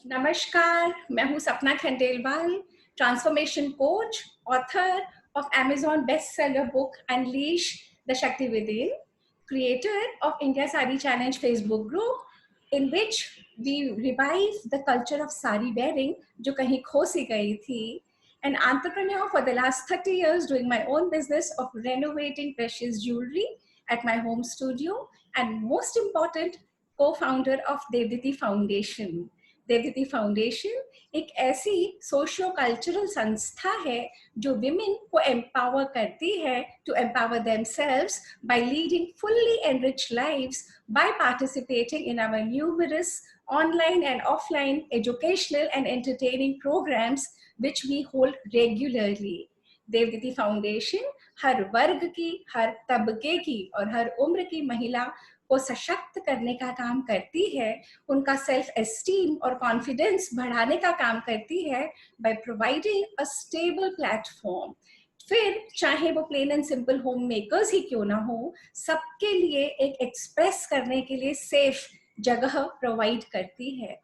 नमस्कार, मैं हूँ सपना Khandelwal, transformation coach, author of Amazon bestseller book Unleash the Shakti Within, creator of India Sari Challenge Facebook group, in which we revive the culture of sari wearing, जो कहीं खो सी गई थी, an entrepreneur for the last 30 years doing my own business of renovating precious jewelry at my home studio, and most important, co-founder of Devditi Foundation. Devditi foundation एक ऐसी socio cultural संस्था है जो विमेन को एम्पावर करती है to empower themselves by leading fully enriched lives by participating in our numerous online and offline educational and entertaining programmes which we hold regularly. Devditi foundation हर वर्ग की, हर तबके की और हर उम्र की महिला को सशक्त करने का काम करती है, उनका सेल्फ एस्टीम और कॉन्फिडेंस बढ़ाने का काम करती है by providing a stable platform. फिर चाहे वो plain and simple homemakers ही क्यों ना हो, सबके लिए एक एक्सप्रेस करने के लिए सेफ जगह प्रोवाइड करती है.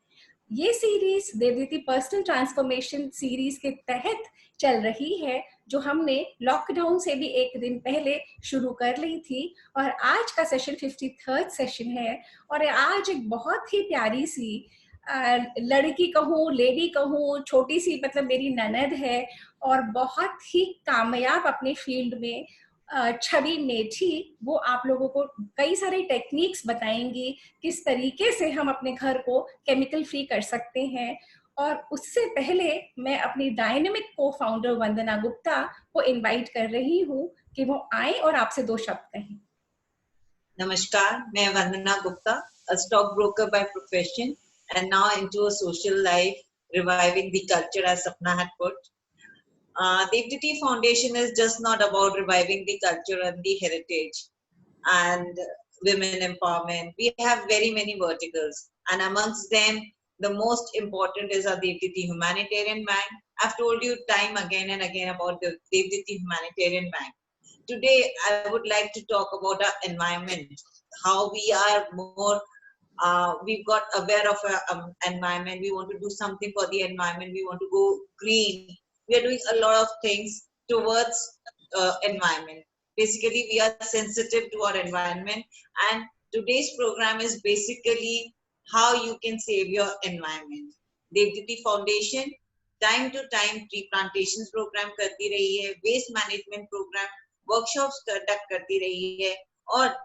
ये series Devditi personal transformation series के तहत चल रही है, जो हमने लॉकडाउन से भी एक दिन पहले शुरू कर ली थी, और आज का सेशन 53rd सेशन है. और आज एक बहुत ही प्यारी सी लड़की कहूँ, लेडी कहूँ, छोटी सी मतलब मेरी ननद है और बहुत ही कामयाब अपने फील्ड में छवि मेठी, वो आप लोगों को कई सारे टेक्निक्स बताएंगी किस तरीके से हम अपने घर को केमिकल फ्री कर सकते हैं. और उससे पहले मैं अपनी डायनेमिक को फाउंडर वंदना गुप्ता को इनवाइट कर रही हूँ कि वो आए और आपसे दो शब्द कहें. नमस्कार, मैं वंदना Gupta, a stockbroker by profession and now into a social life, reviving the culture as Sapna had put. Devditi Foundation is just not about reviving the culture and the heritage and women empowerment. We have very many verticals, and amongst them, the most important is our Devditi Humanitarian Bank. I've told you time again and again about the Devditi Humanitarian Bank. Today, I would like to talk about our environment, how we are more, we've got aware of our environment. We want to do something for the environment. We want to go green. We are doing a lot of things towards environment. Basically, we are sensitive to our environment, and today's program is basically how you can save your environment. Devditi Foundation time to time tree plantations program करती रही है, waste management program workshops conduct करती रही है, और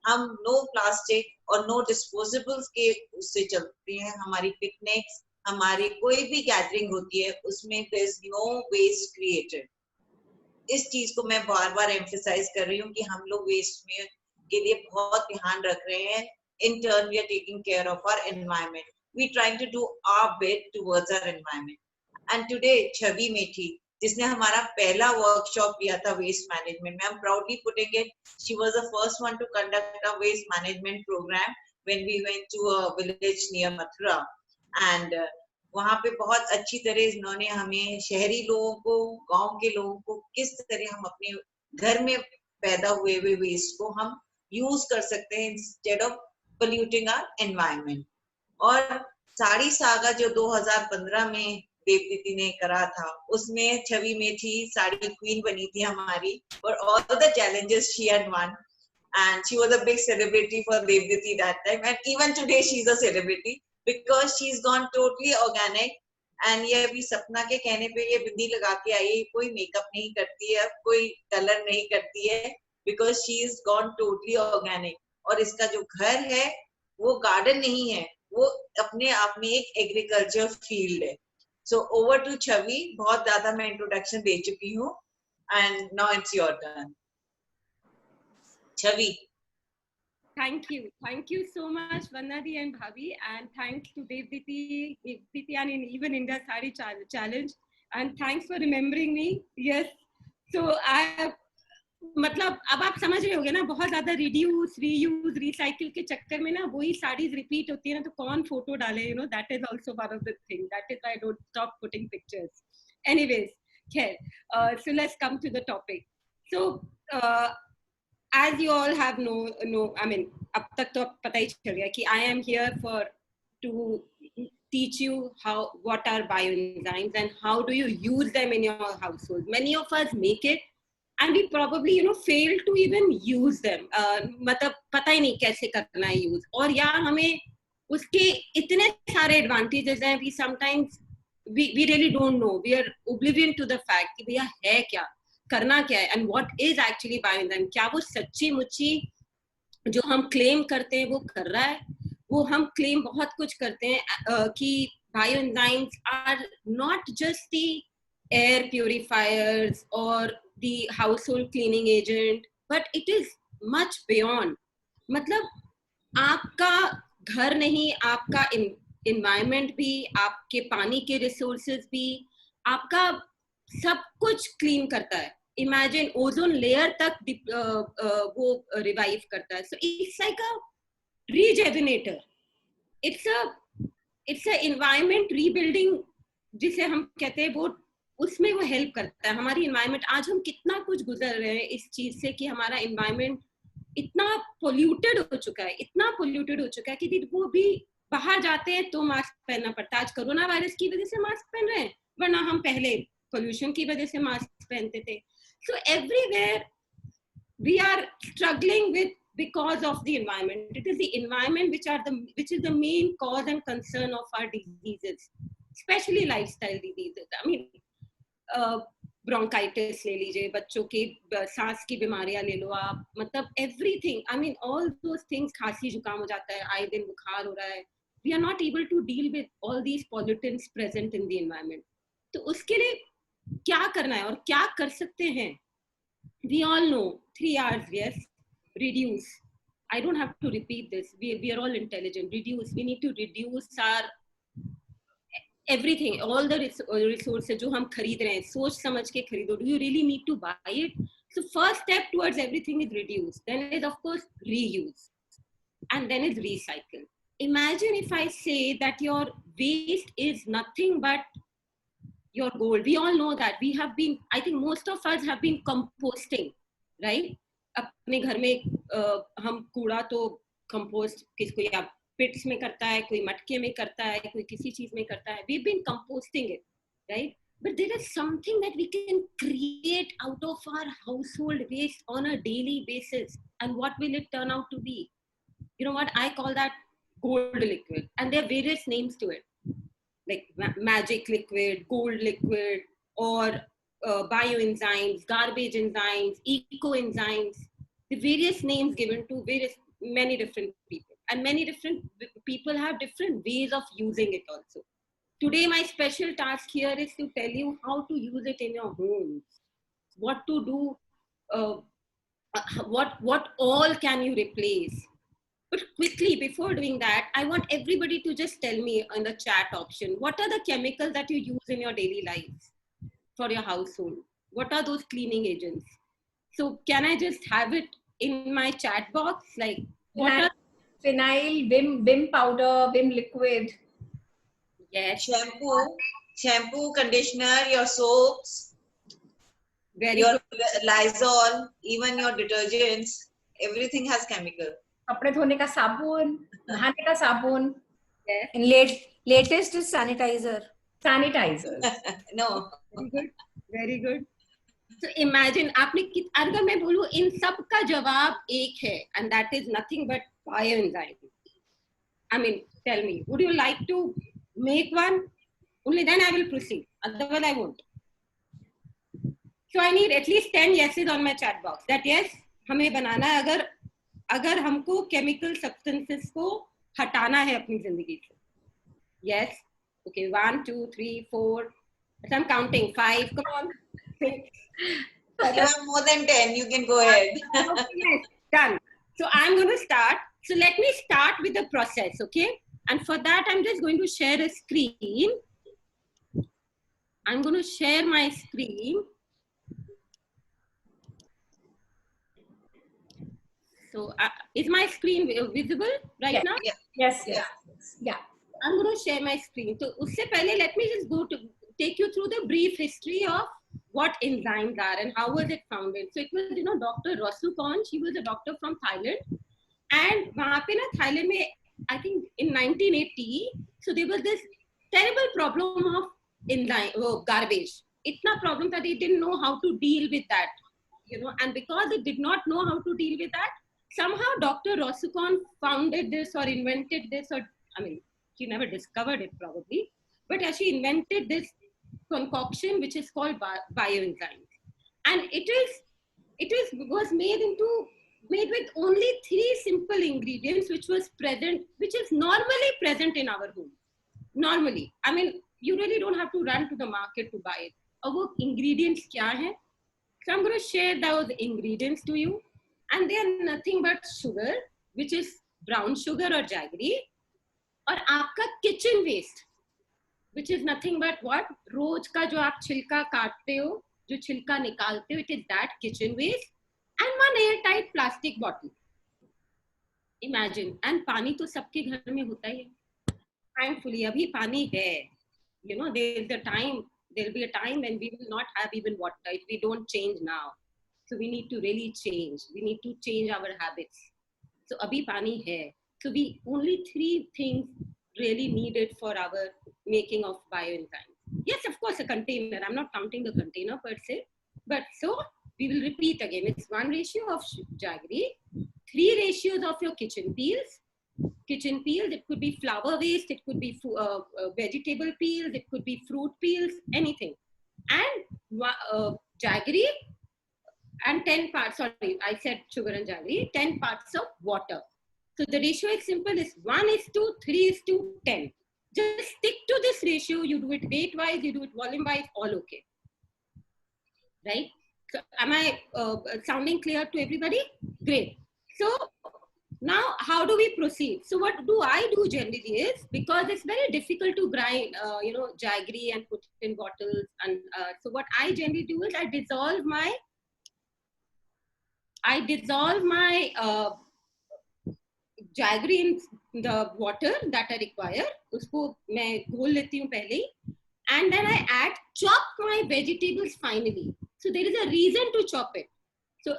हम no plastic और no disposables के उससे चलते हैं. हमारी पिकनिक्स, हमारी कोई भी गैदरिंग होती है, उसमें there is no waste created. इस चीज को मैं बार बार एम्फसाइज कर रही हूँ कि हम लोग वेस्ट में के लिए बहुत ध्यान रख रहे हैं. In turn we are taking care of our environment. We trying to do our bit towards our environment. And today Chhavi Methi, जिसने हमारा पहला वर्कशॉप किया था वेस्ट मैनेजमेंट में, I'm proudly putting it, she was the first one to conduct a waste management program when we went to a village near Mathura. And वहां पे बहुत अच्छी तरह इन्होंने हमें शहरी लोगों को, गांव के लोगों को किस तरह हम अपने घर में पैदा हुए हुए वेस्ट को हम यूज कर सकते हैं instead of polluting our environment. और साड़ी सागा जो 2015 में देवदीति ने करा था, उसमें छवि मेठी साड़ी क्वीन बनी थी हमारी, और all the challenges she had won, and she was a big celebrity for Devditi that time, and even today she's a celebrity because she's gone totally organic. and ये अभी सपना के कहने पे ये बिंदी लगा के आई, कोई मेकअप नहीं करती है, कोई कलर नहीं करती है, because she is gone totally organic. और इसका जो घर है वो गार्डन नहीं है, वो अपने आप में एक एग्रीकल्चर फील्ड है. So over to Chavi. बहुत ज़्यादा मैं इंट्रोडक्शन दे चुकी हूँ, and now it's your turn. Chavi. Thank you so much, Vandana and Bhavi, and thanks to Devditi and even India Sari Challenge, and thanks for remembering me. Yes, so I मतलब अब आप समझ रहे होगे ना, बहुत ज्यादा रिड्यूस, रीयूज, रिसाइकिल के चक्कर में ना वही साड़ीज रिपीट होती है ना, तो कौन फोटो डाले, you know, that is also one of the thing, that is why I don't stop putting pictures. Anyways, खैर, so let's come to the topic. So as you all have I mean, अब तक तो पता ही चल गया कि I am here to teach you what are bioenzymes and how do you use them in your household. Many of us make it and we probably fail to even use them. मतलब पता ही नहीं कैसे करना है use, और या हमें उसके इतने सारे advantages हैं, we sometimes we really don't know, we are oblivion to the fact कि भैया है क्या, करना क्या है, and what is actually bioenzyme. क्या वो सच्ची मुच्ची जो हम claim करते हैं वो कर रहा है? वो हम claim बहुत कुछ करते हैं कि bioenzymes are not just the air purifiers or the household cleaning agent, but it is much beyond. मतलब आपका घर नहीं, आपका environment भी, आपके पानी के resources भी, आपका सब कुछ clean करता है. Imagine ozone layer तक वो revive करता है. So it's like a rejuvenator. It's a environment rebuilding जिसे हम कहते हैं, वो उसमें वो हेल्प करता है. हमारी एनवायरनमेंट, आज हम कितना कुछ गुजर रहे हैं इस चीज से कि हमारा एनवायरनमेंट इतना पोल्यूटेड हो चुका है, इतना पोल्यूटेड हो चुका है कि वो भी बाहर जाते हैं तो मास्क पहनना पड़ता है. आज कोरोना वायरस की वजह से मास्क पहन रहे हैं, वरना हम पहले पोल्यूशन की वजह से मास्क पहनते थे. So everywhere we are struggling with because of the environment. It is the environment which is the main cause and concern of our diseases, especially lifestyle diseases. I mean, bronchitis ले लीजिए, बच्चों की सांस की बीमारियां ले लो आप, मतलब everything, I mean all those things. खांसी जुकाम हो जाता है, आए दिन बुखार हो रहा है. We are not able to deal with all these pollutants present in the environment. तो उसके लिए क्या करना है और क्या कर सकते हैं? We all know 3 R's. yes, reduce. I don't have to repeat this. We are all intelligent. Reduce. We need to reduce our everything, all the resources जो हम खरीद रहे हैं, सोच समझ के खरीदो. Do you really need to buy it? So first step towards everything is reduce. Then is of course reuse, and then is recycle. Imagine if I say that your waste is nothing but your gold. We all know that. We have been, I think most of us have been composting, right? अपने घर में हम कूड़ा तो compost किसको या पिट्स में करता है, कोई मटके में करता है, कोई किसी चीज में करता है. We've been composting it, right? But there is something that we can create out of our household waste on a daily basis. And what will it turn out to be? You know what? I call that gold liquid. And there are various names to it, like magic liquid, gold liquid, or bioenzymes, garbage enzymes, eco enzymes. The various names given to many different people. And many different people have different ways of using it also. Today, my special task here is to tell you how to use it in your homes. What to do, what all can you replace. But quickly, before doing that, I want everybody to just tell me in the chat option, what are the chemicals that you use in your daily lives for your household? What are those cleaning agents? So can I just have it in my chat box? Like, what are phenyl, Vim powder, Vim liquid. Yes. Shampoo, conditioner, your soaps, your Lysol, even your detergents, everything has chemical. कपड़े धोने का साबुन, नहाने का साबुन. Yes. And latest is sanitizer. No. Very good. Very good. So imagine, आपने अगर मैं बोलूँ इन सब का जवाब एक है, and that is nothing but bioenzyme. I mean, tell me, would you like to make one? Only then I will proceed. Otherwise, I won't. So I need at least 10 yeses on my chat box. That yes, हमें बनाना है अगर हमको chemical substances को हटाना है अपनी जिंदगी से. Yes. Okay. 1, 2, 3, 4. So I'm counting. 5. Come on. 6. You have more than 10. You can go ahead. Okay, yes, done. So I'm going to start. So let me start with the process, okay? And for that, I'm just going to share a screen. I'm going to share my screen. So is my screen visible right now? Yes. I'm going to share my screen. So usse pehle, let me just take you through the brief history of what enzymes are and how was it founded. So it was, Dr. Rosukon. She was a doctor from Thailand. And वहाँ पे ना Thailand में, I think in 1980, so there was this terrible problem of garbage. Itna problem that they didn't know how to deal with that, you know, and because they did not know how to deal with that, somehow Dr. Rosicon founded this or invented this, or I mean, she never discovered it probably, but yeah, she invented this concoction which is called bioenzymes, and was made with only 3 simple ingredients, which is normally present in our home. Normally, I mean, you really don't have to run to the market to buy it. और वो ingredients क्या हैं? So I'm going to share those ingredients to you, and they are nothing but sugar, which is brown sugar or jaggery, और आपका kitchen waste, which is nothing but what? रोज का जो आप छिलका काटते हो, जो छिलका निकालते हो, it is that kitchen waste, and one airtight plastic bottle. Imagine, and पानी तो सबके घर में होता ही है. Thankfully, अभी पानी है. You know, there will be a time when we will not have even water if we don't change now. So we need to really change. We need to change our habits. So abhi pani hai. So we only 3 things really needed for our making of bioenzymes. Yes, of course, a container. I'm not counting the container per se. But so we will repeat again. It's 1 ratio of jaggery, 3 ratios of your kitchen peels. Kitchen peels, it could be flour waste, it could be vegetable peels, it could be fruit peels, anything. And jaggery and 10 parts, sorry, I said sugar and jaggery, 10 parts of water. So the ratio is simple, is 1:3:10. Just stick to this ratio, you do it weight-wise, you do it volume-wise, all okay. Right? So am I sounding clear to everybody? Great. So now, how do we proceed? So what do I do generally is, because it's very difficult to grind, you know, jaggery and put it in bottles. And so what I generally do is I dissolve my jaggery in the water that I require. Usko मैं घोल लेती हूँ पहले, and then I chop my vegetables finally. So there is a reason to chop it. So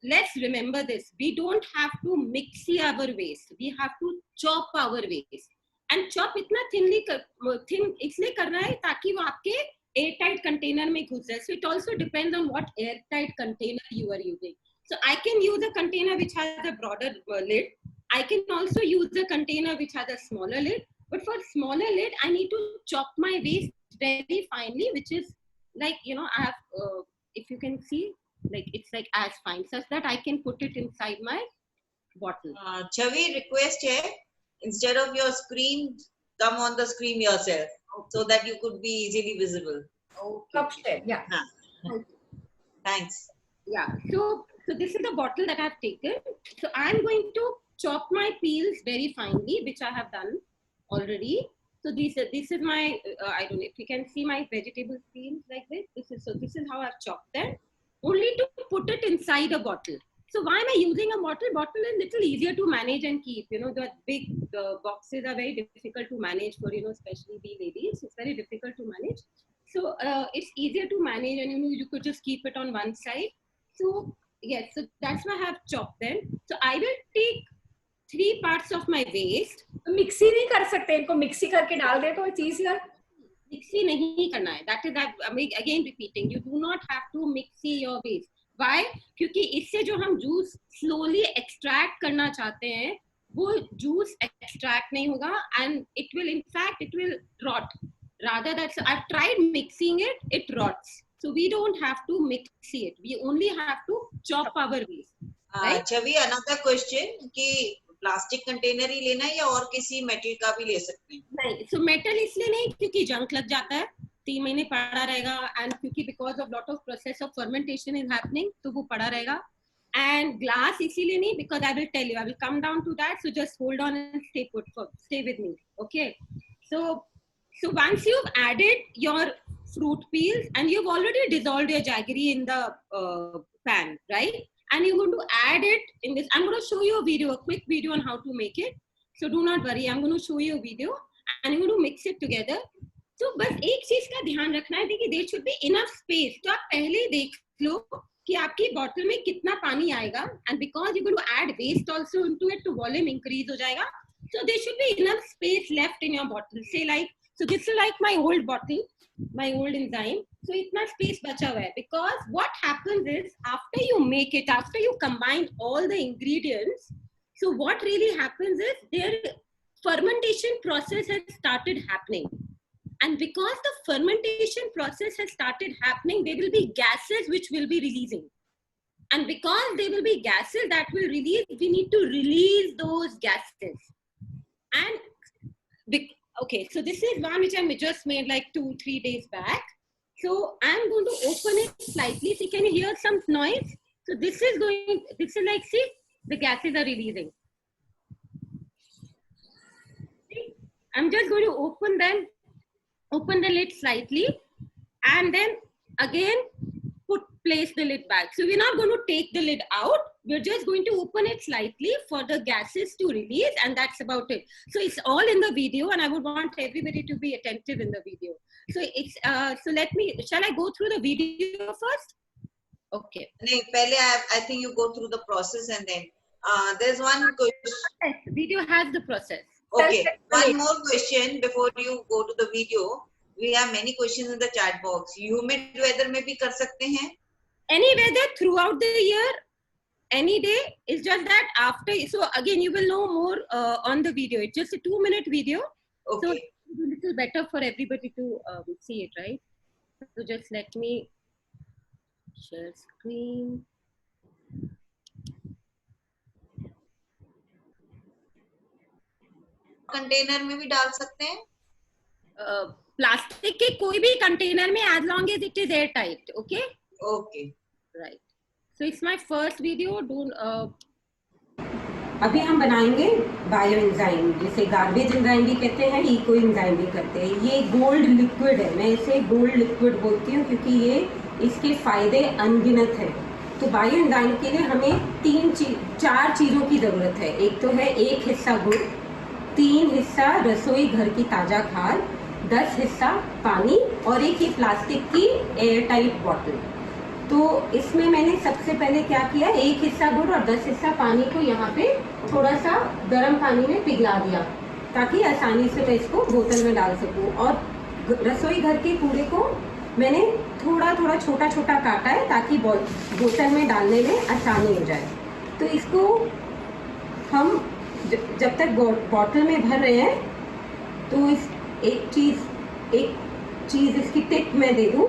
let's remember this. We don't have to mix our waste. We have to chop our waste. And chop इतना thin इसलिए करना है ताकि वो आपके airtight container में घुस जाए. So it also depends on what airtight container you are using. So I can use a container which has a broader lid. I can also use a container which has a smaller lid. But for smaller lid, I need to chop my waste very finely, which is like, you know, I have, if you can see, like it's like as fine, such that I can put it inside my bottle. Chavi, request hai, instead of your screen, come on the screen yourself, so that you could be easily visible. Okay. Yeah. Thanks. Yeah. So this is the bottle that I've taken. So I'm going to chop my peels very finely, which I have done already. So this is my, I don't know if you can see my vegetable peels like this. This is how I've chopped them. Only to put it inside a bottle. So why am I using a bottle? Bottle is little easier to manage and keep. You know, the big boxes are very difficult to manage for, you know, especially the ladies. It's very difficult to manage. So it's easier to manage, and you know, you could just keep it on one side. So yes, so that's why I have chopped them. So I will take 3 parts of my waste. Mixie नहीं कर सकते, इनको mixie करके डाल दे तो चीज यार. Mixie नहीं करना है. That is that. Again repeating, you do not have to mixy your waste. Why? क्योंकि इससे जो हम जूस slowly extract करना चाहते हैं, वो जूस extract नहीं होगा, and it will rot. Rather that I've tried mixing it, it rots. So we don't have to mixy it. We only have to chop our waste. Right? Chavi, another question कि plastic container ही लेना है या और किसी metal का भी ले सकते हैं? नहीं, so metal इसलिए नहीं क्योंकि जंक लग जाता है, 3 महीने पड़ा रहेगा, and क्योंकि because of lot of process of fermentation is happening, तो वो पड़ा रहेगा. And glass इसीलिए नहीं, because I will tell you, I will come down to that. So just hold on and stay with me. Okay. So once you've added your fruit peels and you've already dissolved your jaggery in the pan, right? And you're going to add it in this. I'm going to show you a quick video on how to make it. So do not worry. I'm going to show you a video and you're going to mix it together. So बस एक चीज का ध्यान रखना है कि there should be enough space. तो आप पहले देख लो कि आपकी बॉटल में कितना पानी आएगा. And because you're going to add waste also into it, तो volume increase हो जाएगा. So there should be enough space left in your bottle. Say like, so this is like my old bottle, my old enzyme. So itna space bacha hua hai, because what happens is after you make it, after you combine all the ingredients, so what really happens is their fermentation process has started happening. And because the fermentation process has started happening, there will be gases which will be releasing. And because there will be gases that will release, we need to release those gases. And okay, so this is one which I just made like 2-3 days back. So I'm going to open it slightly. So can you hear some noise? So this is like, see, the gases are releasing. See? I'm just going to open the lid slightly, and then again place the lid back. So we're not going to take the lid out. We're just going to open it slightly for the gases to release, and that's about it. So it's all in the video, and I would want everybody to be attentive in the video. So it's shall I go through the video first? Okay. I think you go through the process, and then there's one question. Video has the process. Okay, one more question before you go to the video. We have many questions in the chat box. Humid weather में भी कर सकते हैं? Any weather throughout the year, any day. It's just that after. So again, you will know more on the video. It's just a 2-minute video. Okay. So it's a little better for everybody to see it, right? So just let me share screen. Container में भी डाल सकते हैं? Plastic के कोई भी container में, as long as it is airtight. Okay. Okay. Right. So it's my first video. अभी हम बनाएंगे बायो एंजाइम, जिसे गार्बेज एंजाइम भी कहते हैं, इको एंजाइम भी कहते हैं। ये गोल्ड लिक्विड है, मैं इसे गोल्ड लिक्विड बोलती हूँ क्योंकि ये इसके फायदे अनगिनत हैं। तो बायो एंजाइम के लिए हमें 4 चीज़ों की ज़रूरत है। एक तो है 1 हिस्सा गुड़, 3 हिस्सा रसोई घर की ताज़ा खाद, 10 हिस्सा पानी और एक ये प्लास्टिक की एयर टाइट बॉटल। तो इसमें मैंने सबसे पहले क्या किया, 1 हिस्सा गुड़ और 10 हिस्सा पानी को यहाँ पे थोड़ा सा गर्म पानी में पिघला दिया ताकि आसानी से मैं इसको बोतल में डाल सकूँ। और रसोई घर के कूड़े को मैंने थोड़ा थोड़ा छोटा छोटा काटा है ताकि बोतल में डालने में आसानी हो जाए। तो इसको हम जब तक बॉटल में भर रहे हैं तो एक चीज़ इसकी टिप मैं दे दूँ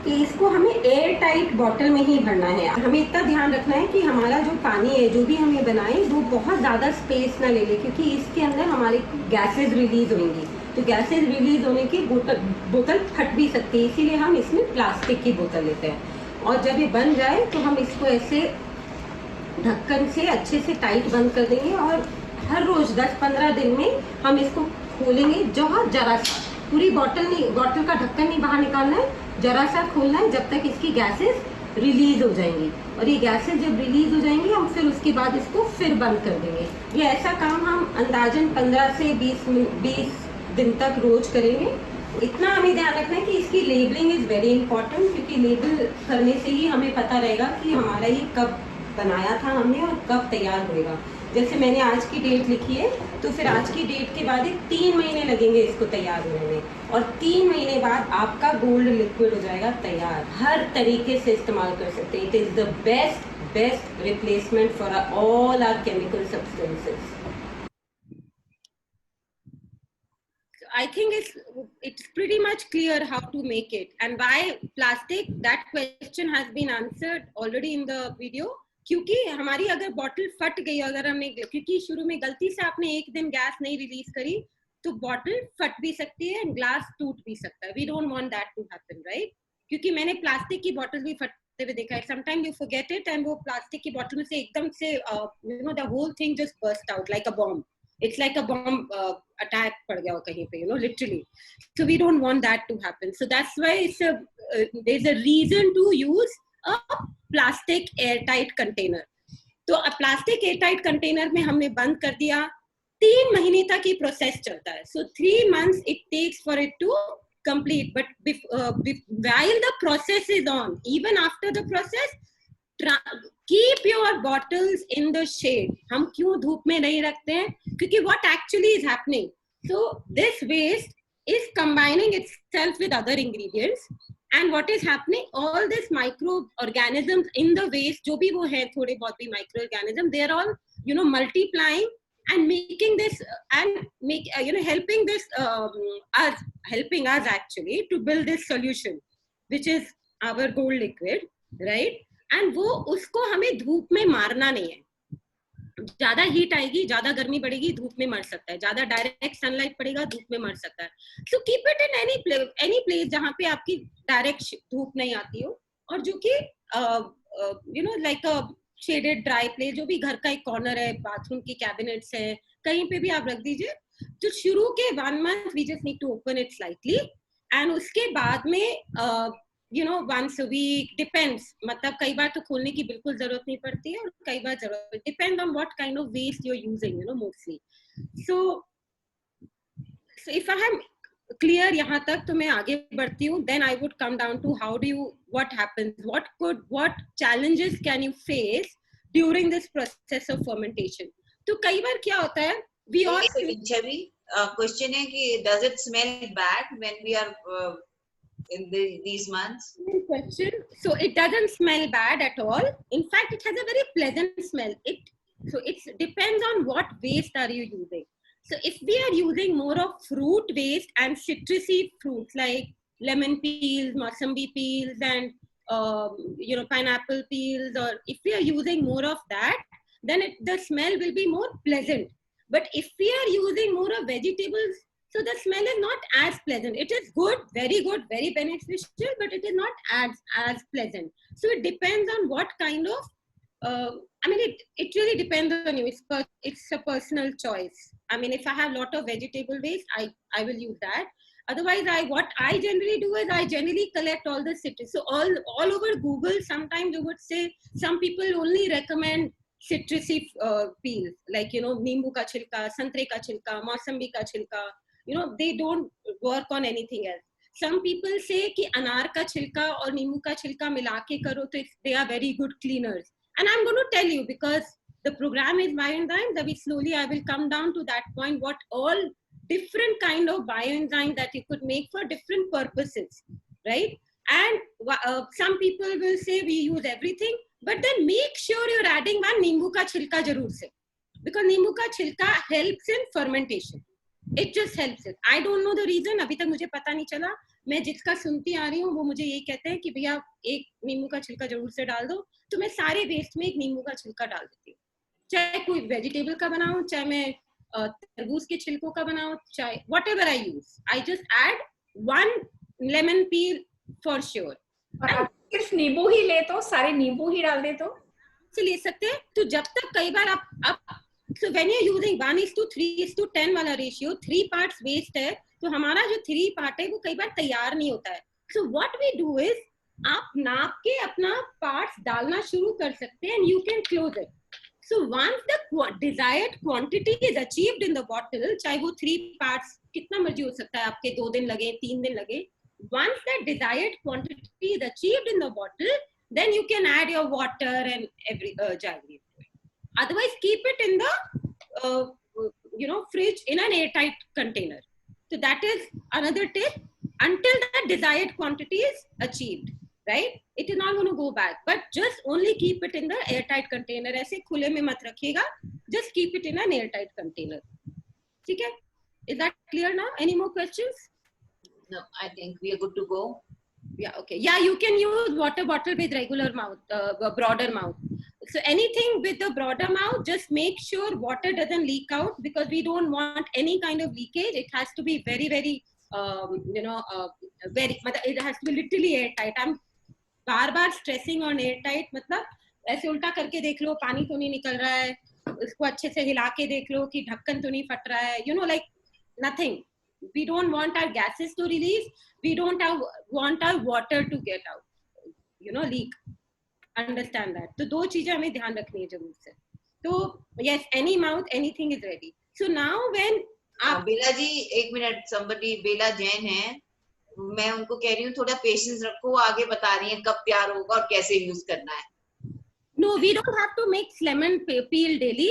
कि इसको हमें एयर टाइट बॉटल में ही भरना है। हमें इतना ध्यान रखना है कि हमारा जो पानी है, जो भी हमें बनाए, वो बहुत ज़्यादा स्पेस ना ले ले, क्योंकि इसके अंदर हमारे गैसेज रिलीज होंगी। तो गैसेज रिलीज होने की बोतल फट भी सकती है, इसीलिए हम इसमें प्लास्टिक की बोतल लेते हैं। और जब ये बन जाए तो हम इसको ऐसे ढक्कन से अच्छे से टाइट बंद कर देंगे और हर रोज़ 10-15 दिन में हम इसको खोलेंगे। जरा सा, पूरी बॉटल का ढक्कन नहीं बाहर निकालना है, जरा सा खोलना है जब तक इसकी गैसेस रिलीज हो जाएंगी। और ये गैसेस जब रिलीज हो जाएंगी हम फिर उसके बाद इसको फिर बंद कर देंगे। ये ऐसा काम हम अंदाजन 15 से 20 दिन तक रोज करेंगे। इतना हमें ध्यान रखना है कि इसकी लेबलिंग इज़ वेरी इंपॉर्टेंट, क्योंकि लेबल करने से ही हमें पता रहेगा कि हमारा ये कब बनाया था हमने और कब तैयार होएगा। जैसे मैंने आज की डेट लिखी है तो फिर आज की डेट के बाद 3 महीने लगेंगे इसको तैयार होने में, और 3 महीने बाद आपका गोल्ड लिक्विड हो जाएगा तैयार। हर तरीके से इस्तेमाल कर सकते हैं। It is the best replacement for all our chemical substances. I think it's pretty much clear how to make it and why plastic. That question has been answered already in the video. क्योंकि हमारी अगर bottle फट गई, अगर हमने, क्योंकि शुरू में गलती से आपने एक दिन गैस नहीं रिलीज करी तो बॉटल फट भी सकती है एंड ग्लास टूट भी सकता है। We don't want that to happen, right? क्योंकि मैंने प्लास्टिक की बॉटल भी फटते हुए देखा है। Sometime you forget it and वो प्लास्टिक की बॉटल में से एकदम से you know the whole thing just burst out like a bomb. It's like a bomb attack पड़ गया कहीं पे, you know, literally. So we don't want that to happen. So that's why there's a reason to use a plastic airtight container. तो a plastic airtight container में हमने बंद कर दिया। 3 महीने तक ये प्रोसेस चलता है। So 3 months it takes for it to complete. But while the process is on, even after the process, keep your bottles in the shade. हम क्यों धूप में नहीं रखते हैं? क्योंकि what actually is happening? So this waste is combining itself with other ingredients, and what is happening? All these microorganisms in the waste, जो भी वो है थोड़े बहुत भी microorganisms, they are all multiplying and making this and helping this helping us actually to build this solution, which is our gold liquid, right? And वो उसको हमें धूप में मारना नहीं है. ज्यादा हीट आएगी, ज्यादा गर्मी बढ़ेगी, धूप में मर सकता है. ज्यादा डायरेक्ट सनलाइट पड़ेगा, धूप में मर सकता है. So keep it in any place जहाँ पे आपकी डायरेक्ट धूप नहीं आती हो, और जो कि लाइक अ शेडेड ड्राई प्लेस, जो भी घर का एक कॉर्नर है, बाथरूम की कैबिनेट्स है, कहीं पे भी आप रख दीजिए. तो शुरू के 1 month we just need to open it slightly, and उसके बाद में once a week, depends, मतलब कई बार तो खोलने की बिल्कुल जरूरत नहीं पड़ती है और कई बार जरूरत, depend on what kind of waste you're using, mostly. So if I am clear यहाँ तक, तो मैं आगे बढ़ती हूँ. Then I would come down to what happens, what challenges can you face during this process of fermentation. तो कई बार क्या होता है, we all question है कि does it smell bad when we are in these months? Question. So it doesn't smell bad at all. In fact, it has a very pleasant smell. It depends on what waste are you using. So if we are using more of fruit waste and citrusy fruits like lemon peels, mosambi peels, and pineapple peels, or if we are using more of that, then the smell will be more pleasant. But if we are using more of vegetables, so the smell is not as pleasant. It is good, very beneficial, but it is not as pleasant. So it depends on what kind of, it really depends on you. It's a personal choice. I mean, if I have a lot of vegetable waste, I will use that. Otherwise, what I generally do is I generally collect all the citrus. So all over Google, sometimes you would say, some people only recommend citrusy peels, like, नींबू का छिलका, संतरे का छिलका, मौसम्बी का छिलका. They don't work on anything else. Some people say कि अनार का छिलका और नींबू का छिलका मिला के करो तो they are very good cleaners. And I'm going to tell you, because the program is bioenzyme, that slowly I will come down to that point, what all different kind of bioenzyme that you could make for different purposes, right? And some people will say we use everything, but then make sure you're adding one नींबू का छिलका जरूर से, because नींबू का छिलका helps in fermentation. It just helps it. I don't know the reason. अभी तक मुझे पता नहीं चला. मैं जिसका सुनती आ रही हूँ वो मुझे ये कहते हैं कि भैया एक नींबू का छिलका जरूर से डाल दो, तो मैं सारे वेस्ट में एक नींबू का छिलका डाल देती हूँ. चाहे कोई वेजिटेबल का बनाऊं, चाहे मैं तरबूज के छिलकों का बनाऊं, चाहे whatever I use, I just add one lemon peel for sure. सिर्फ नींबू ही ले तो सारे नींबू ही डाल दे तो से ले सकते हैं. तो जब तक कई बार आप so when you're using 1:3:10 वाला ratio, 3 parts waste है, तो हमारा जो 3 part है वो कई बार तैयार नहीं होता है. So what we do is, आप नाप के अपना parts डालना शुरू कर सकते हैं and you can close it. So once the desired quantity is achieved in the bottle, चाहे वो 3 parts कितना मर्जी हो सकता है, आपके 2 दिन लगे, 3 दिन लगे. Once that desired quantity is achieved in the bottle, then you can add your water and jaggery. Otherwise, keep it in the fridge in an airtight container. So that is another tip. Until the desired quantity is achieved, right? It is not going to go back. But just only keep it in the airtight container. ऐसे खुले में मत रखिएगा. Just keep it in an airtight container. ठीक है? Is that clear now? Any more questions? No, I think we are good to go. Yeah. Okay. Yeah, you can use water bottle with regular mouth, broader mouth. So anything with the broader mouth, just make sure water doesn't leak out, because we don't want any kind of leakage. It has to be very, very, it has to be literally airtight. I'm bar stressing on airtight. मतलब ऐसे उल्टा करके देख लो, पानी तो नहीं निकल रहा है, उसको अच्छे से हिला के देख लो कि ढक्कन तो नहीं फट रहा है. Like nothing. We don't want our gases to release. We don't want our water to get out. Leak. Understand that. तो 2 चीजें हमें ध्यान रखनी है जरूर से. तो yes, any mouth, anything is ready. So now when आप बेला जी, 1 मिनट, somebody बेला जैन है, मैं उनको कह रही हूँ थोड़ा पेशेंस रखो, आगे बता रही हैं कब तैयार होगा और कैसे यूज करना है. No, we don't have to mix lemon peel daily.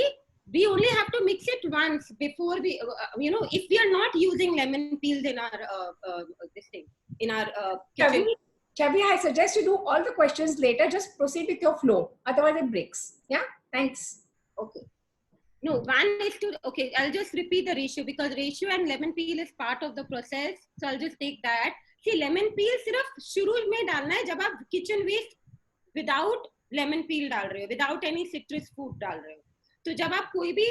We only have to mix it once before we, if we are not using lemon peels in our this thing in our kitchen. Chavi, I suggest you do all the questions later. Just proceed with your flow. Otherwise, it breaks. Yeah. Thanks. Okay. No, 1:2. Okay, I'll just repeat the ratio because ratio and lemon peel is part of the process. So I'll just take that. See, lemon peel सिर्फ शुरू में डालना है जब आप kitchen waste without lemon peel डाल रहे हो, without any citrus fruit डाल रहे हो. तो जब आप कोई भी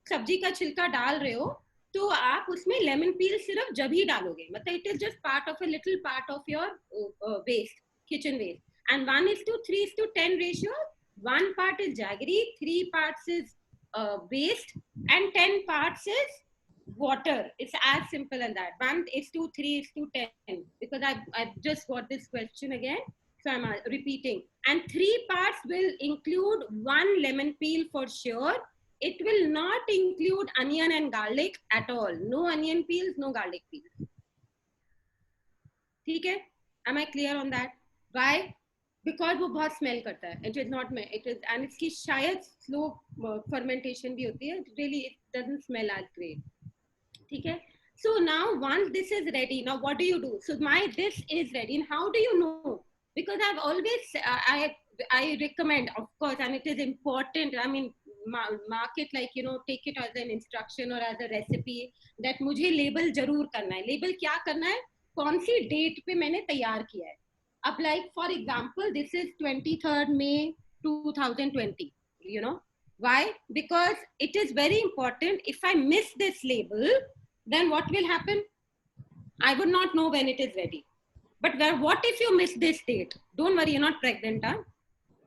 सब्जी का छिलका डाल रहे हो, तो आप उसमें lemon peel सिर्फ जब ही डालोगे. मतलब it is just part of a little part of your waste, kitchen waste. And 1:3:10 ratio. 1 part is jaggery, 3 parts is waste, and 10 parts is water. It's as simple as that. 1:3:10. Because I just got this question again, so I'm repeating. And 3 parts will include 1 lemon peel for sure. It will not include onion and garlic at all. No onion peels, no garlic peels. ठीक है? Am I clear on that? Why? Because वो बहुत smell करता है. It is not, it is, and इसकी शायद slow fermentation भी होती है. Really, it doesn't smell as great. ठीक है? So now once this is ready, now what do you do? So this is ready, and how do you know? Because I've always, I recommend, of course, and it is important. I mean, mark it like, take it as an instruction or as a recipe that मुझे label जरूर करना है. Label क्या करना है? कौन सी date पे मैंने तैयार किया है? अब like for example, this is 23rd May 2020. Why? Because it is very important. If I miss this label, then what will happen? I would not know when it is ready. But what if you miss this date? Don't worry, you're not pregnant. Huh?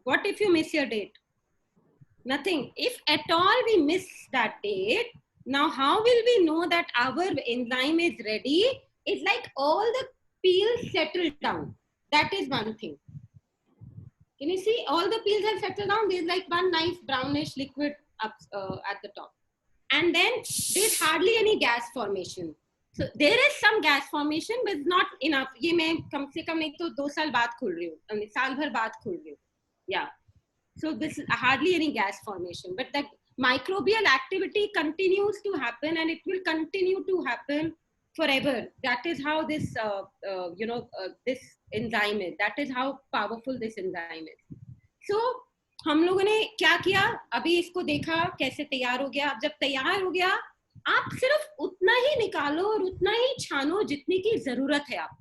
What if you miss your date? Nothing. If at all we miss that date, now how will we know that our enzyme is ready? It's like all the peels settle down. That is one thing. Can you see all the peels have settled down? There's like one nice brownish liquid up at the top. And then there's hardly any gas formation. So there is some gas formation, but it's not enough. ये मैं कम से कम नहीं तो 2 साल बाद खुल रही हूँ, साल भर बाद खुल रही हूँ. Yeah. So this is hardly any gas formation, but the microbial activity continues to happen, and it will continue to happen forever. That is how this, this enzyme is. That is how powerful this enzyme is. So हम लोगों ने क्या किया? अभी इसको देखा कैसे तैयार हो गया. अब जब तैयार हो गया, आप सिर्फ उतना ही निकालो और उतना ही छानो जितनी की जरूरत है. आप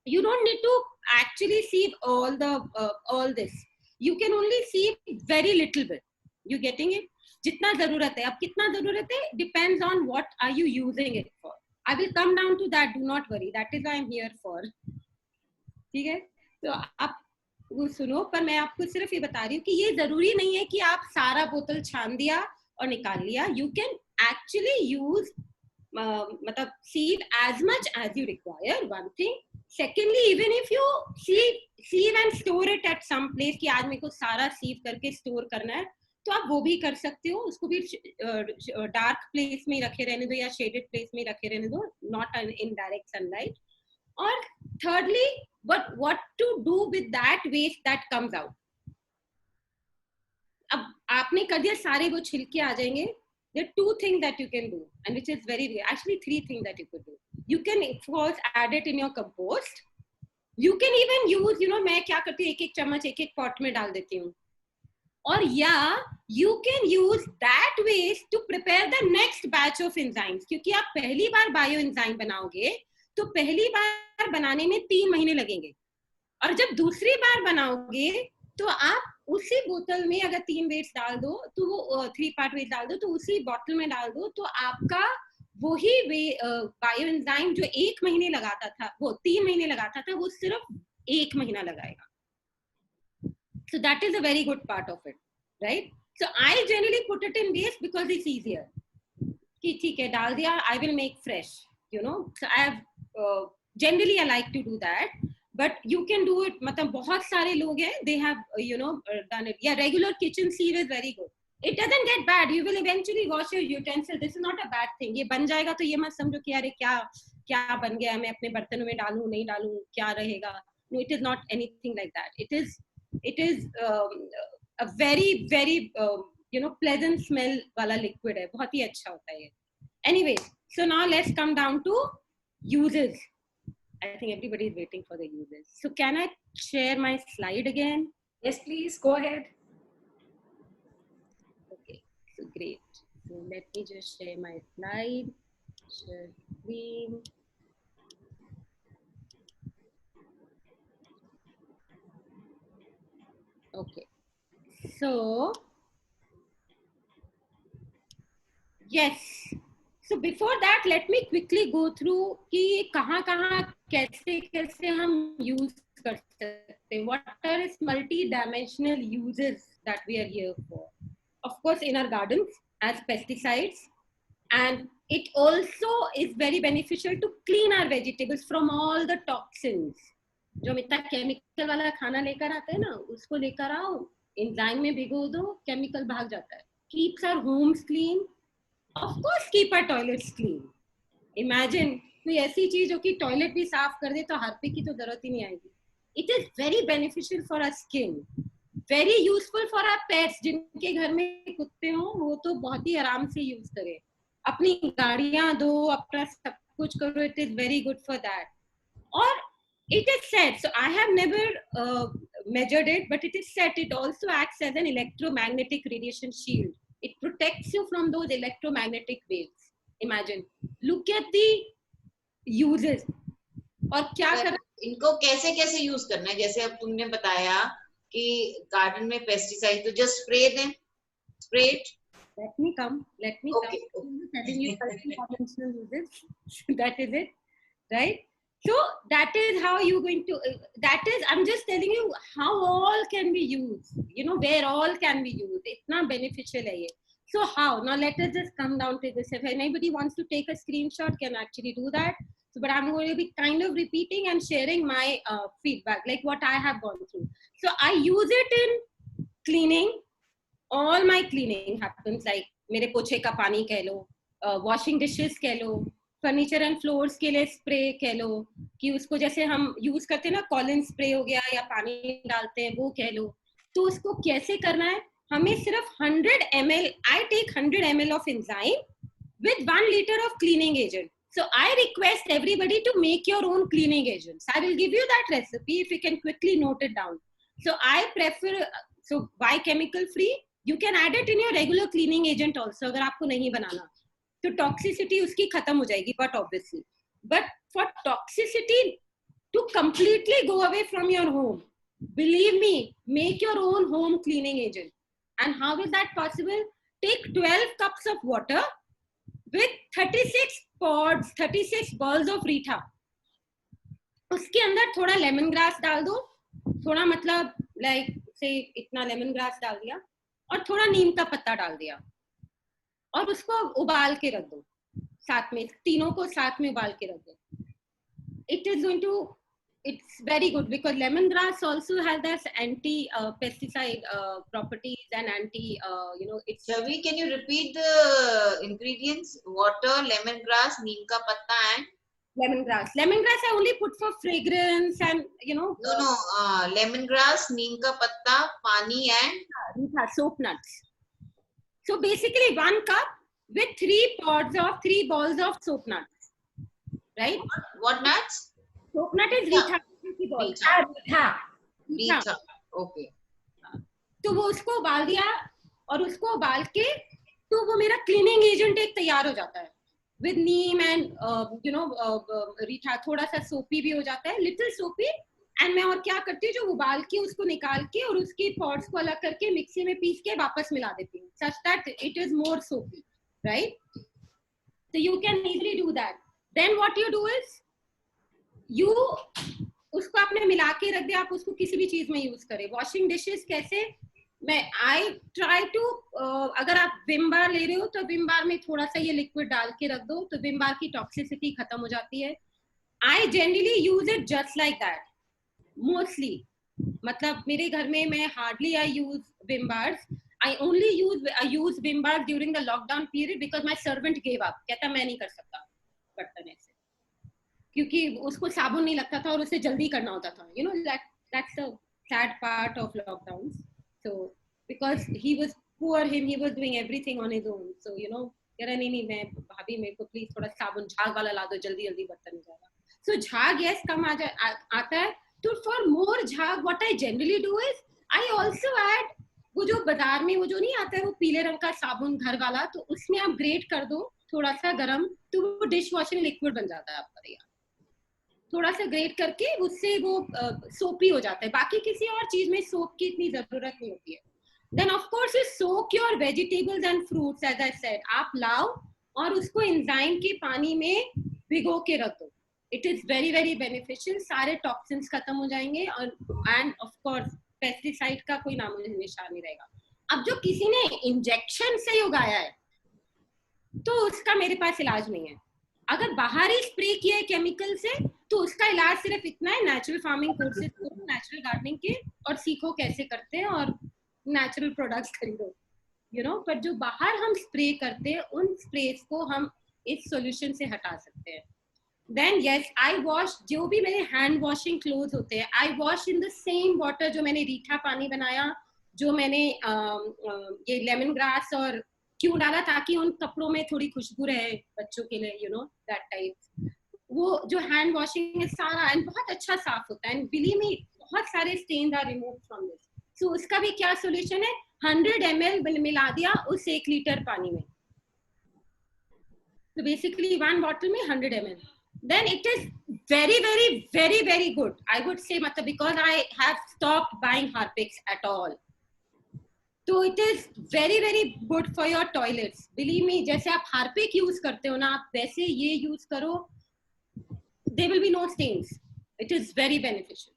you don't need to actually sieve all this. You can only sieve very little bit. You getting it? जितना जरूरत है. अब कितना जरूरत है depends on what are you using it for. I will come down to that. Do not worry. That is what I'm here for. ठीक है? तो आप वो सुनो, पर मैं आपको सिर्फ ये बता रही हूँ कि ये जरूरी नहीं है कि आप सारा बोतल छान दिया और निकाल लिया. You can actually use मतलब sieve as much as you require. One thing. Secondly, even if you sieve and store it at some place कि आज मेरे को सारा sieve करके store करना है, तो आप वो भी कर सकते हो. उसको भी dark place में रखे रहने दो या shaded place में रखे रहने दो, not in direct sunlight. Or thirdly, what to do with that waste that comes out? अब आपने कर दिया, सारे वो छिलके आ जाएंगे. There are 2 things that you can do, and which is very rare. Actually 3 things that you could do. You can of course add it in your compost. You can even use, मैं क्या करती हूँ, एक चम्मच एक pot में डाल देती हूँ. और या you can use that waste to prepare the next batch of enzymes. क्योंकि आप पहली बार bioenzyme बनाओगे, तो पहली बार बनाने में 3 महीने लगेंगे. और जब दूसरी बार बनाओगे, तो आप उसी बोतल में अगर 3 वेट्स डाल दो, तो वो 3 पार्ट वेट डाल दो, तो उसी बोतल में डाल दो, तो आपका वही बायोएंजाइम जो 1 महीने लगाता था, वो 3 महीने लगाता था, वो सिर्फ 1 महीना लगाएगा. So that is a very good part of it, right? So I generally put it in waste because it's easier. कि ठीक है, डाल दिया, I will make fresh, So I have generally I like to do that. But you can do it. मतलब बहुत सारे लोग हैं, they have done it. Yeah, regular kitchen sieve is very good. It doesn't get bad. You will eventually wash your utensil. This is not a bad thing. ये बन जाएगा तो ये मत समझो कि अरे क्या बन गया, मैं अपने बर्तनों में डालूं नहीं डालूं क्या रहेगा. No, it is not anything like that. It is It is a very very pleasant smell वाला liquid है, बहुत ही अच्छा होता है ये. Anyway, so now let's come down to uses. I think everybody is waiting for the uses. So can I share my slide again? Yes, please go ahead. Okay, so great. So let me just share my slide. Share screen. Okay. So yes. So before that, let me quickly go through कि कहाँ कैसे हम use कर सकते हैं. What are its multi-dimensional uses that we are here for? Of course, in our gardens as pesticides, and it also is very beneficial to clean our vegetables from all the toxins. जो हम इतना chemical वाला खाना लेकर आते हैं ना, उसको लेकर आओ, एंजाइम में भिगो दो, केमिकल भाग जाता है. Keeps our homes clean. Of course, keep our toilets clean. Imagine कोई ऐसी चीज जो कि टॉयलेट भी साफ कर दे तो हार्पिक की तो जरूरत ही नहीं आएगी. It is very beneficial for our skin. Very useful for our pets. जिनके घर में कुत्ते हो वो तो बहुत ही आराम से यूज करें. अपनी गाड़ियां धो, अपना सब कुछ करो. It is very good for that. Or it is said, so I have never measured it, but it is said it also acts as an electromagnetic radiation shield. It protects you from those electromagnetic waves. Imagine. Look at the uses. और क्या करना, इनको कैसे कैसे use करना है? जैसे अब तुमने बताया कि गार्डन में पेस्टिसाइड तो जस्ट स्प्रे दें, spray it. let me come. Okay. Telling you conventional uses. That is it, right? So that is how you're going to. That is, I'm just telling you how all can be used. You know where all can be used. It's not beneficial है ये. So how? Now let us just come down to this. If anybody wants to take a screenshot, can actually do that. So, but I'm going to be kind of repeating and sharing my feedback, like what I have gone through. So I use it in cleaning. All my cleaning happens like मेरे पोछे का पानी कह लो, washing dishes कह लो, furniture and floors के लिए spray कह लो, कि उसको जैसे हम use करते हैं ना, Collins spray हो गया या पानी डालते हैं वो कह लो. तो उसको कैसे करना है? हमें सिर्फ 100 ml, I take 100 ml of enzyme with 1 liter of cleaning agent. So I request everybody to make your own cleaning agents. I will give you that recipe if you can quickly note it down. So I prefer, so why chemical free? You can add it in your regular cleaning agent also. अगर आपको नहीं बनाना तो toxicity उसकी खत्म हो जाएगी, but obviously. But for toxicity to completely go away from your home, believe me, make your own home cleaning agent. And how is that possible? Take 12 cups of water with 36 pods, 36 balls of Rita. उसके अंदर थोड़ा lemongrass डाल दो, थोड़ा मतलब like say इतना lemongrass डाल दिया और थोड़ा नीम का पत्ता डाल दिया और उसको उबाल के रख दो साथ में, तीनों को साथ में उबाल के रख दो. It is going to, it's very good because lemongrass also has this anti pesticide properties and anti it's. Shavi, can you repeat the ingredients? Water, lemongrass, neem ka patta and Lemongrass. Lemongrass I only put for fragrance and no, lemongrass, neem ka patta, pani and soap nuts. So basically 1 cup with 3 balls of soap nuts, right? what nuts? Soap nut is Rita. Rita. Okay. तो वो उसको उबाल दिया और उसको उबाल के तो वो मेरा क्लीनिंग एजेंट एक तैयार हो जाता है with neem and Rita. थोड़ा सा सोपी भी हो जाता है, little soapy. एंड मैं और क्या करती हूँ, जो उबाल के उसको निकाल के और उसकी पॉड्स को अलग करके मिक्सी में पीस के वापस मिला देती हूँ, such that it is more soapy, right? So you can easily do that. Then what you do is you उसको आपने मिला के रख दिया, आप उसको किसी भी चीज में यूज करें. वॉशिंग डिशेस कैसे, मैं आई ट्राई टू, अगर आप विम बार ले रहे हो तो विम बार में थोड़ा सा ये लिक्विड डाल के रख दो तो विम बार की टॉक्सिसिटी खत्म हो जाती है. I generally use it just like that mostly. मतलब मेरे घर में मैं hardly I use Vim bars. I only use Vim bars during the lockdown period because my servant gave up. कहता मैं नहीं कर सकता बर्तन ऐसे, क्योंकि उसको साबुन नहीं लगता था और उसे जल्दी करना होता था. You know that's the sad part of lockdowns. So because he was poor, he was doing everything on his own. So you know, कह रहा नहीं मैं भाभी मेरे को प्लीज थोड़ा साबुन झाग वाला ला दो, जल्दी जल्दी बर्तन हो जाएगा. So झाग yes कम आता है. तो for more झाग what I generally do is I also add वो जो बाजार में वो जो नहीं आता है वो पीले रंग का साबुन घर वाला, तो उसमें आप ग्रेट कर दो थोड़ा सा गरम, तो वो डिश वॉशिंग लिक्विड बन जाता है आपका तैयार. थोड़ा सा ग्रेट करके उससे वो सोपी हो जाता है. बाकी किसी और चीज में सोप की इतनी जरूरत नहीं होती है. Then of course you soak your vegetables and fruits as I said. आप लाओ और उसको एंजाइम के पानी में भिगो के रख दो. It is very very beneficial. सारे टॉक्सिन्स खत्म हो जाएंगे और एंड ऑफ कोर्स पेस्टिसाइड का कोई नामो निशान नहीं रहेगा. अब जो किसी ने इंजेक्शन से उगाया है तो उसका मेरे पास इलाज नहीं है. अगर बाहर ही स्प्रे किया है केमिकल से तो उसका इलाज सिर्फ इतना है, नेचुरल फार्मिंग कोर्सेज करो, नेचुरल गार्डनिंग के, और सीखो कैसे करते हैं और नेचुरल प्रोडक्ट्स खरीदो, यू नो. पर जो बाहर हम स्प्रे करते हैं उन स्प्रेस को हम इस सॉल्यूशन से हटा सकते हैं. देन यस आई वॉश, जो भी मेरे हैंड वॉशिंग क्लोथ होते हैं I wash in the same water जो मैंने रीठा पानी बनाया, जो मैंने ये लेमन ग्रास और क्यों डाला ताकि उन कपड़ों में थोड़ी खुशबू रहे बच्चों के लिए, यू नो दैट टाइप. वो जो हैंड वॉशिंग है सारा एंड बहुत अच्छा साफ होता है. एंड बिलीव मी बहुत सारे stains are remove from this. So उसका भी क्या सोल्यूशन है, 100 ml मिला दिया उस 1 लीटर पानी में. तो बेसिकली 1 बॉटल में 100 ml. Then it is very very very very good, I would say, मतलब because I have stopped buying Harpix at all. तो it is very very good for your toilets. Believe me, जैसे आप Harpic use करते हो ना, आप वैसे ये use करो, there will be no stains. It is very beneficial.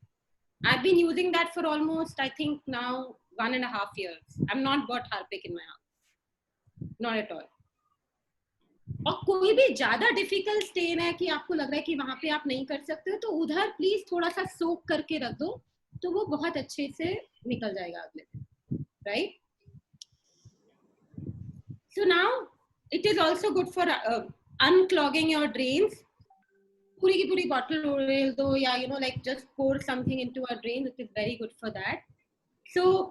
I've been using that for almost, I think now 1.5 years. I'm not bought Harpic in my house, not at all. और कोई भी ज्यादा डिफिकल्ट स्टेन है कि आपको लग रहा है कि वहां पे आप नहीं कर सकते हो, तो उधर प्लीज थोड़ा सा सोक करके रख दो, तो वो बहुत अच्छे से निकल जाएगा अगले दिन, right. So now it is also good for unclogging your drains. पूरी की पूरी बॉटल उड़ेल दो या you know like just pour something into a drain. It is very good for that. So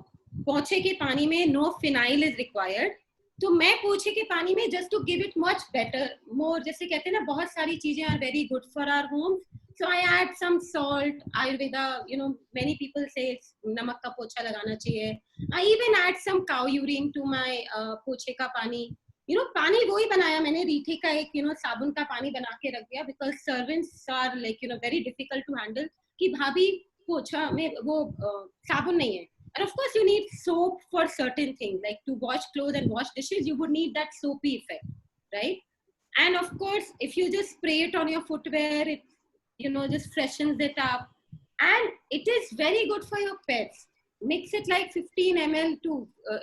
पोछे के पानी में नो फिनाइल इज रिक्वायर्ड. तो मैं पोछे के पानी में just to give it much better more, जैसे कहते हैं ना बहुत सारी चीजें are very good for our homes. So I add some salt, Ayurveda, you know many people से नमक का पोछा लगाना चाहिए. I even add some cow urine to my पोछे का पानी. यू नो पानी वो ही बनाया मैंने, रीठे का एक यू नो साबुन का पानी बना के रख दिया, because servants are like you know very difficult to handle कि भाभी पोछा में वो साबुन नहीं है. And of course you need soap for certain things, like to wash clothes and wash dishes you would need that soapy effect, right? And of course if you just spray it on your footwear, it you know just freshens it up, and it is very good for your pets. Mix it like 15 ml to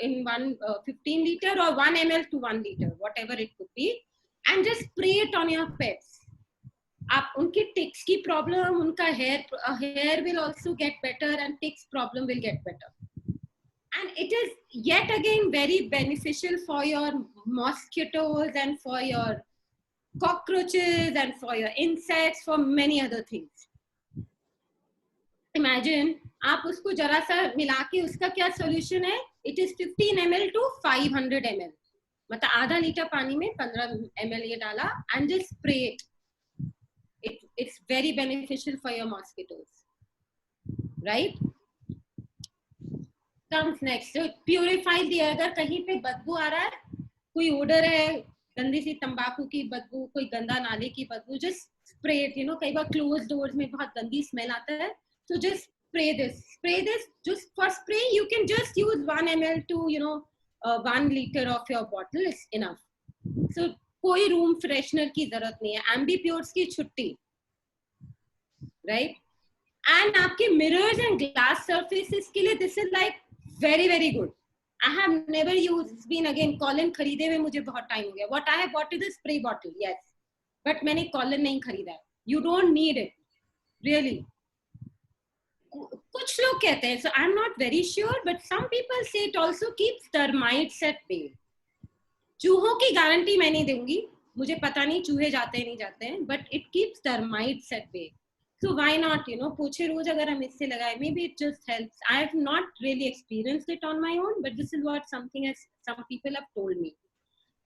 in one 15 liter or 1 ml to 1 liter, whatever it could be, and just spray it on your pets. आप उनकी ticks की problem, उनका hair will also get better and ticks problem will get better. And it is yet again very beneficial for your mosquitoes and for your cockroaches and for your insects, for many other things. Imagine आप उसको जरा सा मिला के, उसका क्या solution है, it is 15 ml to 500 ml, मतलब आधा लीटर पानी में 15 ml ये डाला and just spray it. It's very beneficial for your mosquitoes, right? Comes next, so purify the air. अगर कहीं पे बदबू आ रहा है, कोई odor है, गंदी सी तंबाकू की बदबू, कोई गंदा नाले की बदबू, just spray it. You know, कई बार closed doors में बहुत गंदी smell आता है, so just spray this. Just for spray, you can just use 1 ml to 1 liter of your bottle is enough. So कोई रूम फ्रेशनर की जरूरत नहीं है. एम्बीप्योर्स की छुट्टी, राइट. एंड आपके मिरर्स एंड ग्लास सर्फेसेस के लिए this is like very very good. I have never used, been again Colin खरीदे हुए मुझे बहुत टाइम हो गया. What I have bought is a spray bottle, yes, but मैंने कॉलिन नहीं खरीदा है. You don't need it really. कुछ लोग कहते हैं, so I am not very sure, but some people say it also keeps termites at bay. चूहों की गारंटी मैं नहीं दूंगी, मुझे पता नहीं चूहे जाते हैं नहीं जाते हैं, but it keeps termites at bay. So why not, you know, पोछे रोज अगर हम इससे लगाए, maybe it just helps. I have not really experienced it on my own, but this is what something as some people have told me.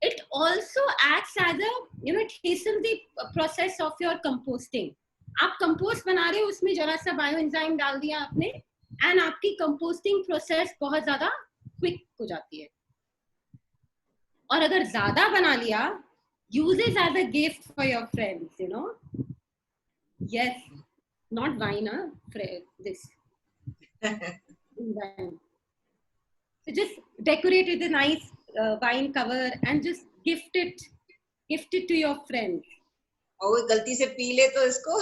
It also acts as a, you know, it hastens the process of your composting. आप compost बना रहे हो, उसमें जरा सा bio enzyme डाल दिया आपने, एंड आपकी कंपोस्टिंग प्रोसेस बहुत ज्यादा क्विक हो जाती है. और अगर ज्यादा बना लिया, uses as a gift for your friends, you know. Yes, not wine, this wine. So just decorate with a nice wine cover and just gift it to your friends. और गलती से पी ले तो इसको.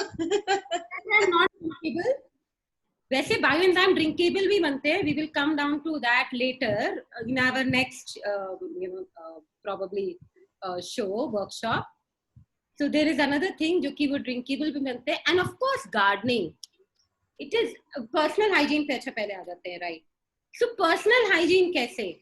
Not drinkable. वैसे bioenzyme drinkable भी बनते हैं. We will come down to that later in our next, probably show workshop. So there is another thing जो कि वो drinkable भी बनते हैं. And of course gardening. It is personal hygiene पे अच्छा पहले आ जाते हैं, right? So personal hygiene कैसे?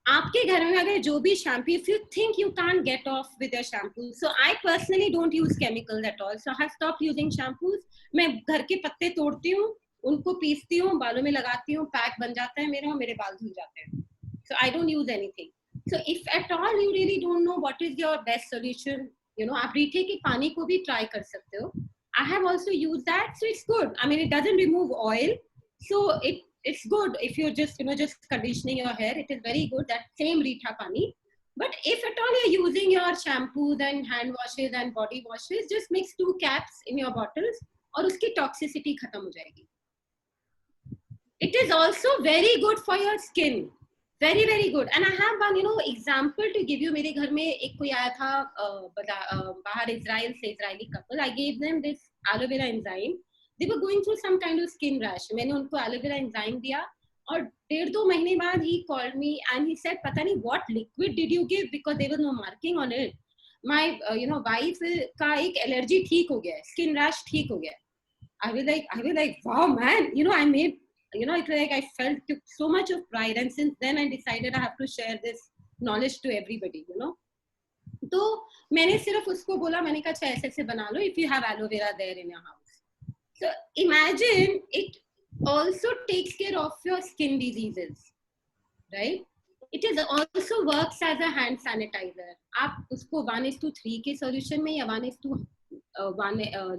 आपके घर में अगर जो भी shampoo, if you think you can't get off with your shampoo, so I personally don't use chemicals at all. So I have stopped using shampoos. मैं घर के पत्ते तोड़ती हूँ, उनको पीसती हूँ, बालों में लगाती हूँ, पैक बन जाता है मेरा, मेरे बाल धुल जाते हैं. So I don't use anything. So if at all you really don't know what is your best solution, you know, आप रीठे के पानी को भी try कर सकते हो. I have also used that, so it's good. I mean, it doesn't remove oil, so it's good if you're just, you know, just conditioning your hair. It is very good, that same Reetha Pani. But if at all you're using your shampoos and hand washes and body washes, just mix 2 caps in your bottles और उसकी toxicity खत्म हो जाएगी. It is also very good for your skin. Very, very good. And I have one, you know, example to give you. मेरे घर में एक कोई आया था बाहर इजराइल से, Israeli couple. I gave them this aloe vera enzyme. They were going through some kind of skin rash. मैंने उनको aloe vera enzyme दिया और 1.5-2 महीने बाद he called me and he said, पता नहीं what liquid did you give, because there was no marking on it. My wife का एक allergy ठीक हो गया है, skin rash ठीक हो गया है. I was like, wow man, you know, I made, you know, it's like I felt so much of pride, and since then I decided I have to share this knowledge to everybody, you know. तो मैंने सिर्फ उसको बोला, मैंने कहा अच्छा ऐसे ऐसे बना लो if you have aloe vera there in your house. So imagine it also takes care of your skin diseases, right? It is also works as a hand sanitizer. आप उसको 1:3 के solution में या 1:1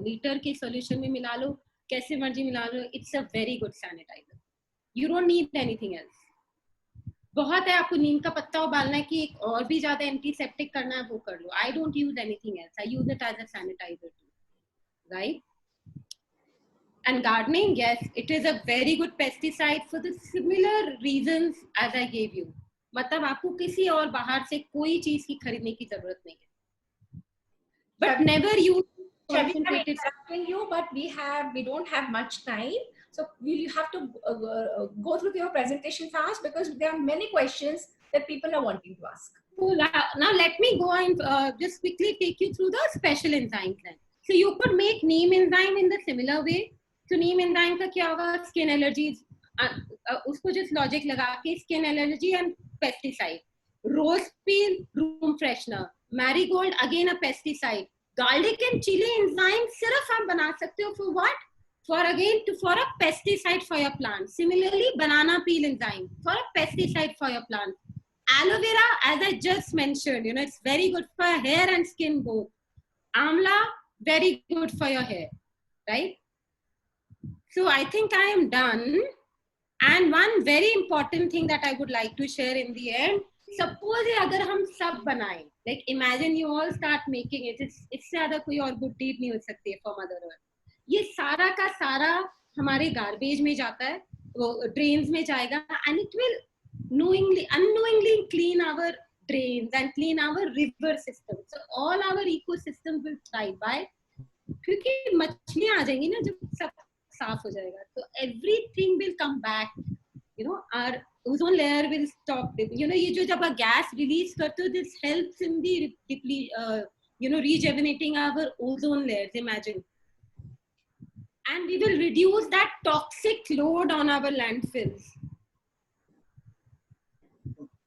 liter के solution में मिला लो, कैसे मर्जी मिला लो. It's a very good sanitizer. You don't need anything else. बहुत है, आपको नीम का पत्ता उबालना है कि एक और भी ज्यादा एंटीसेप्टिक करना है, वो कर लो. I don't use anything else. I use it as a sanitizer too, right? And gardening, yes, it is a very good pesticide for the similar reasons as I gave you. मतलब आपको किसी और बाहर से कोई चीज की खरीदने की जरूरत नहीं है. But never use concentrated. I'm you, but we don't have much time, so you have to go through your presentation fast because there are many questions that people are wanting to ask. So now let me go and just quickly take you through the special enzymes then. So you could make neem enzyme in the similar way. So neem enzyme का क्या होगा? Skin allergies, उसको just logic लगा के skin allergy and pesticide. Rose peel, room freshener. Marigold, again a pesticide. Garlic and chili enzyme सिर्फ आप बना सकते हो for what? For a pesticide for your plant. Similarly, banana peel enzyme for a pesticide for your plant. Aloe vera, as I just mentioned, you know, it's very good for hair and skin both. Amla, very good for your hair, right? So I think I am done. And one very important thing that I would like to share in the end, suppose अगर हम सब बनाएं, like imagine you all start making it, इससे ज़्यादा कोई और good deed नहीं हो सकती है for Mother Earth. ये सारा का सारा हमारे garbage में जाता है, वो drains में जाएगा, and it will unknowingly clean our drains and clean our river system. So all our ecosystems will thrive by, क्योंकि मछलियाँ आ जाएंगी ना जब सब साफ हो जाएगा, तो everything will come back, you know, our ozone layer will stop, you know, ये जो जब आप gas release करते हो, this helps in the you know, rejuvenating our ozone layers, imagine. And we will reduce that toxic load on our landfills.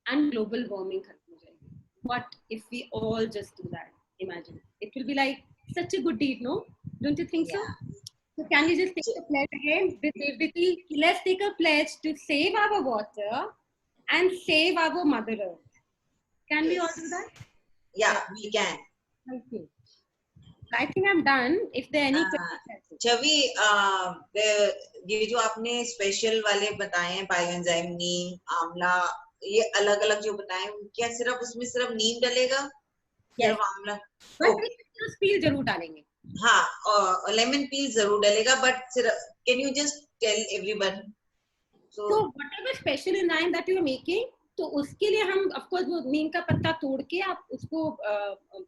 And global warming खत्म हो जाएगी. What if we all just do that? Imagine. It will be like such a good deed, no? Don't you think so? So can you just take a pledge again? Let's take a pledge to save our water and save our Mother Earth. Can we all do that? Yeah, we can. Thank you. I think I'm done. If there are any questions. छवि, ये जो आपने special वाले बताए हैं, bioenzyme, नीम, आंवला, ये अलग अलग जो बताए, क्या सिर्फ उसमें सिर्फ नीम डलेगा? सिर्फ आंवला? बस पील जरूर डालेंगे. हाँ, और लेमन पील जरूर डलेगा, but can you just tell everyone? So whatever special enzyme that you are making, तो उसके लिए हम of course वो नीम का पत्ता तोड़ के आप उसको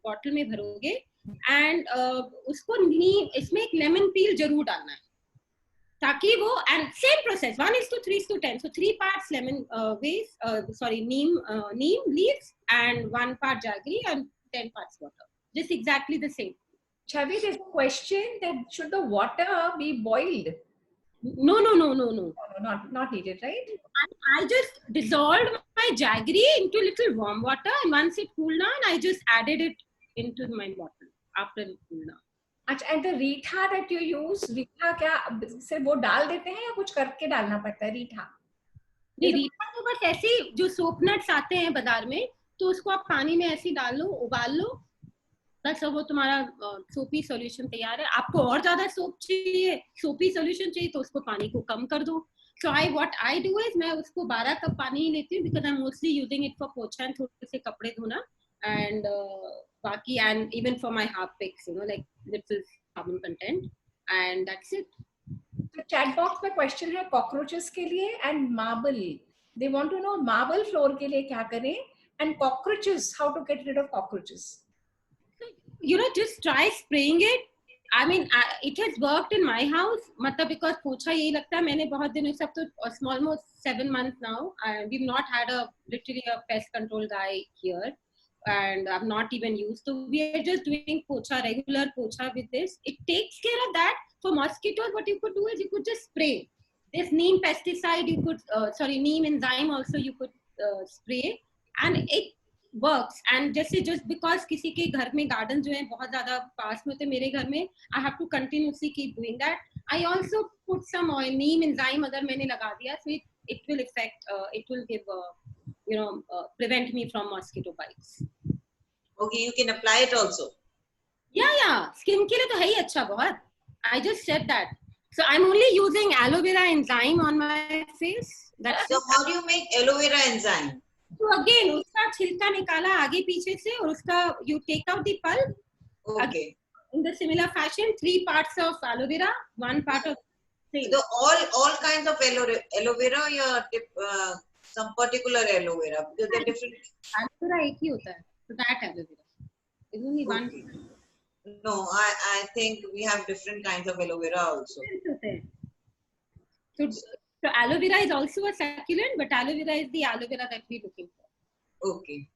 बॉटल में भरोगे, एंड उसको नीम, इसमें एक लेमन पील जरूर डालना है ताकि वो, and same process 1:3:10, so 3 parts lemon neem leaves and 1 part jaggery and 10 parts water, just exactly the same. Chavi, there's a question that should the water be boiled? No, not needed, right? I just dissolved my jaggery into little warm water, and once it cooled down, I just added it into my bottle after it cooled down. अच्छा, and the Reetha that you use, रीठा क्या सिर्फ वो डाल देते हैं या कुछ करके डालना पड़ता है रीठा? नहीं, रीठा तो बस ऐसे ही, जो सोप नट्स आते हैं बाजार में, तो उसको आप पानी में ऐसे डाल लो, उबाल लो, बस वो तुम्हारा सोपी सॉल्यूशन तैयार है. आपको और ज्यादा सोप चाहिए, सोपी सॉल्यूशन चाहिए, तो उसको पानी को कम कर दो. So what I do is मैं उसको 12 कप पानी ही लेती हूँ, because I'm mostly using it for पोछा and थोड़े से कपड़े धोना, and बाकी, and even for my harpics, you know, like little carbon content, and that's it. तो chat box में question है cockroaches के लिए and marble. They want to know marble floor के लिए क्या करें, and cockroaches, how to get rid of cockroaches. You know, just try spraying it. I mean, it has worked in my house, मतलब because पोछा यही लगता है, मैंने बहुत दिनों से, अब तो almost 7 months now, we've not had literally a pest control guy here, and I've not even used, so we are just doing pocha, regular pocha with this. It takes care of that. For mosquitoes, what you could do is you could just spray this neem pesticide, you could neem enzyme also you could spray, and it works. And जैसे just because किसी के घर में garden जो है बहुत ज़्यादा पास में होते, मेरे घर में I have to continuously keep doing that. I also put some oil, neem enzyme अगर मैंने लगा दिया, so it will affect, it will give prevent me from mosquito bites. Okay, you can apply it also. Yeah, skin के लिए तो है ही अच्छा बहुत. I just said that. So I'm only using aloe vera enzyme on my face. So how do you make aloe vera enzyme? So again, उसका छिलका निकाला आगे पीछे से, और उसका you take out the pulp. Okay. Again, in the similar fashion, 3 parts of aloe vera, 1 part of. So all kinds of aloe vera, or some particular aloe vera, because they're different. Aloe vera एक ही होता है. So that aloe vera is only one. No, I think we have different kinds of aloe vera also. So aloe vera is also a succulent, but aloe vera is the aloe vera that we're looking for. Okay.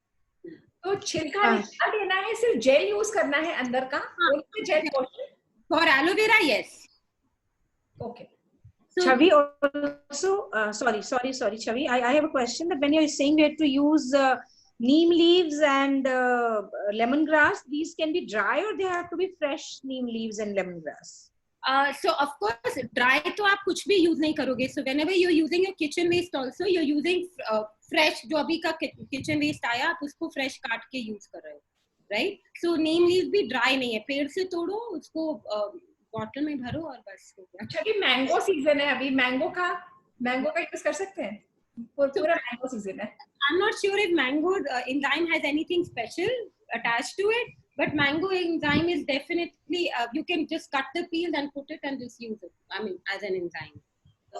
तो छिलका निकाल देना है, सिर्फ gel use करना है अंदर का, gel portion. For aloe vera, yes. Okay. So, Chavi also, sorry, Chavi, I have a question that when you're saying we have to use neem leaves and lemongrass, these can be dry or they have to be fresh neem leaves and lemongrass? So of course, dry तो आप कुछ भी use नहीं करोगे. So whenever you're using your kitchen waste also, you're using fresh, जो अभी का kitchen waste आया, आप उसको fresh काट के use कर रहे हो, right? So neem leaves भी dry नहीं है, पेड़ से तोड़ो, उसको बॉटल में भरो और बस हो गया. अच्छा, अभी मैंगो सीजन है, अभी मैंगो का यूज कर सकते हैं, पूरा मैंगो सीजन है. I'm not sure if mango enzyme has anything special attached to it, but mango enzyme is definitely, you can just cut the peel and put it and just use it, I mean, as an enzyme.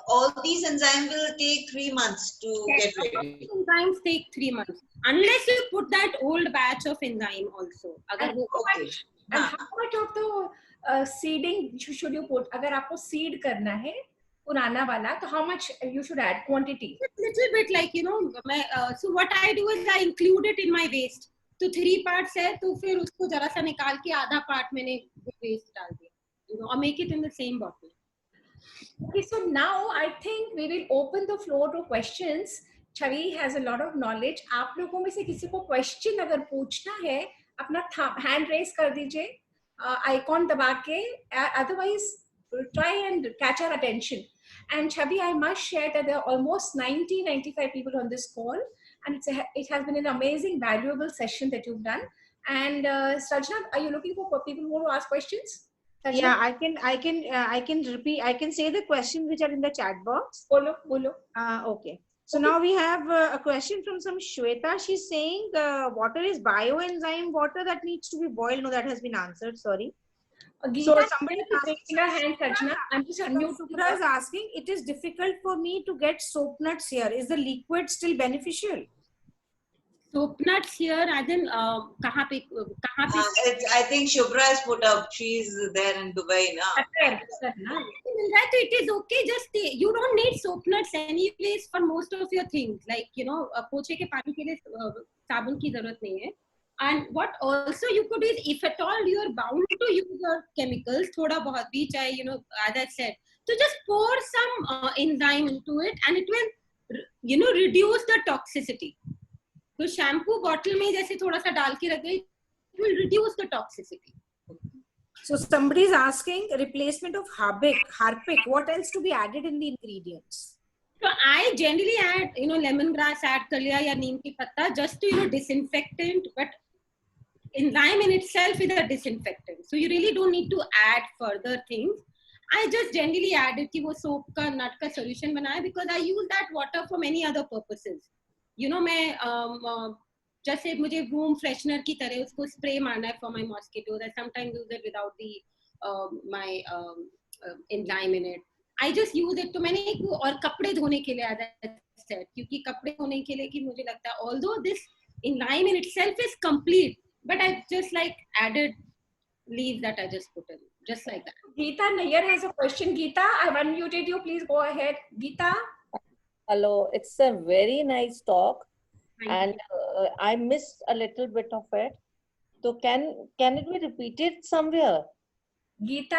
All these enzymes will take 3 months to get ready. Enzymes take 3 months, unless you put that old batch of enzyme also. Okay. And how much of the seeding should you put? अगर आपको seed करना है पुराना वाला, तो how much you should add quantity? A little bit, like, you know, so what I do is I include it in my waste. तो 3 parts है, तो फिर उसको जरा सा निकाल के आधा part मैंने waste डाल दिया, you know, or make it in the same bottle. Okay, so now I think we will open the floor to questions. Chavi has a lot of knowledge. आप लोगों में से किसी को question अगर पूछना है, अपना hand raise कर दीजिए, icon दबा के. Otherwise, try and catch our attention. And Chavi, I must share that there are almost 95 people on this call, and it has been an amazing, valuable session that you've done. And Sajna, are you looking for people who want to ask questions? Sajna? Yeah, I can repeat. I can say the questions which are in the chat box. Bolo, bolo. Okay. So now we have a question from some Shweta. She's saying water is bioenzyme water that needs to be boiled. No, that has been answered. Sorry. So somebody is raising her hand, Sajna. I'm just unmute. Subhra is asking, it is difficult for me to get soap nuts here. Is the liquid still beneficial? Soap nuts here, as in kahan pe? I think Shubhra has put up. She's there in Dubai now. That it is okay. Just you don't need soap nuts anyways for most of your things. Like पोछे के पानी के लिए साबुन की जरूरत नहीं है. And what also you could is, if at all you are bound to use your chemicals, thoda bahut bhi chahe, as I said, so just pour some enzyme into it, and it will, reduce the toxicity. So shampoo bottle में जैसे थोड़ा सा डाल के रख दे, it will reduce the toxicity. So somebody is asking replacement of Harpic. What else to be added in the ingredients? So I generally add, lemongrass add कर लिया या नीम की पत्ता, just to disinfectant, but enzyme in itself is a disinfectant. So you really don't need to add further things. I just generally added कि वो soap का nut का solution बनाया, because I use that water for many other purposes. मैं जैसे मुझे room freshener की तरह उसको spray मारना है for my mosquitoes. I sometimes use it without my enzyme in it. I just use it. तो मैंने एक और कपड़े धोने के लिए as I said, क्योंकि कपड़े धोने के लिए कि मुझे लगता है although this enzyme in itself is complete, but I just added leaves that I just put in, just like that. Geeta Nayyar has a question. Geeta, I've unmuted you. Please go ahead. Geeta. Hello, it's a very nice talk. Thank and you. I missed a little bit of it. So can it be repeated somewhere? Geeta,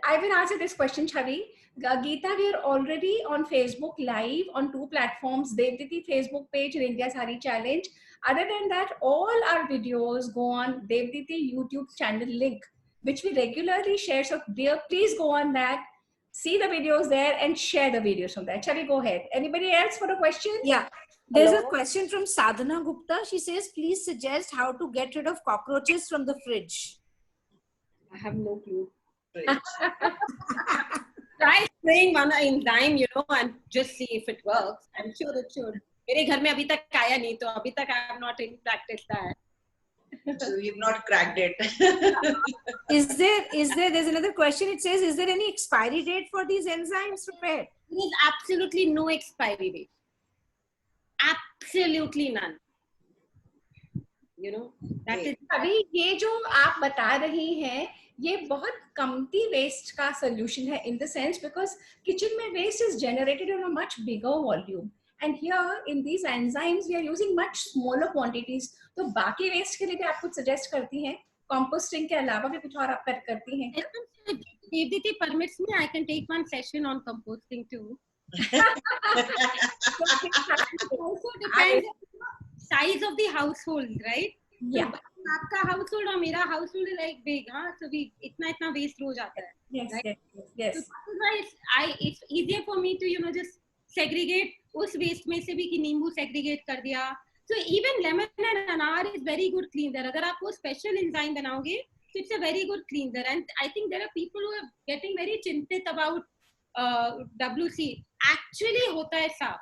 I will answer this question, Chavi. Geeta, we are already on Facebook Live on 2 platforms, Devditi Facebook page and India Sari Challenge. Other than that, all our videos go on Devditi YouTube channel link, which we regularly share. So dear, please go on that, see the videos there and share the videos from there. Chavi, go ahead. Anybody else for a question? Yeah. There's Hello? a question from Sadhana Gupta. She says, please suggest how to get rid of cockroaches from the fridge. I have no clue. Try spraying one enzyme, and just see if it works. I'm sure it should. मेरे घर में अभी तक आया नहीं, तो अभी तक I have not in practice that. So you've not cracked it. There's another question. It says, is there any expiry date for these enzymes prepared? There is absolutely no expiry date. Absolutely none. That is. अभी ये जो आप बता रही हैं, ये बहुत कमती वेस्ट का solution है, in the sense because kitchen में waste is generated on a much bigger volume, and here in these enzymes we are using much smaller quantities. तो बाकी waste के लिए भी आप कुछ suggest करती हैं? Composting के अलावा भी कुछ और आप करती हैं? Devditi permits me, I can take one session on composting too. Also depends on the size of the household, right? Yeah. So, आपका household और मेरा household is like big, so we इतना waste हो जाता है. Yes, right? yes. So that is why it's easier for me to just segregate उस waste में से भी कि नींबू segregate कर दिया. So even lemon and anar is very good cleanser. अगर आप वो special enzyme बनाओगे, so it's a very good cleanser. And I think there are people who are getting very चिंतित about WC. Actually होता है साफ.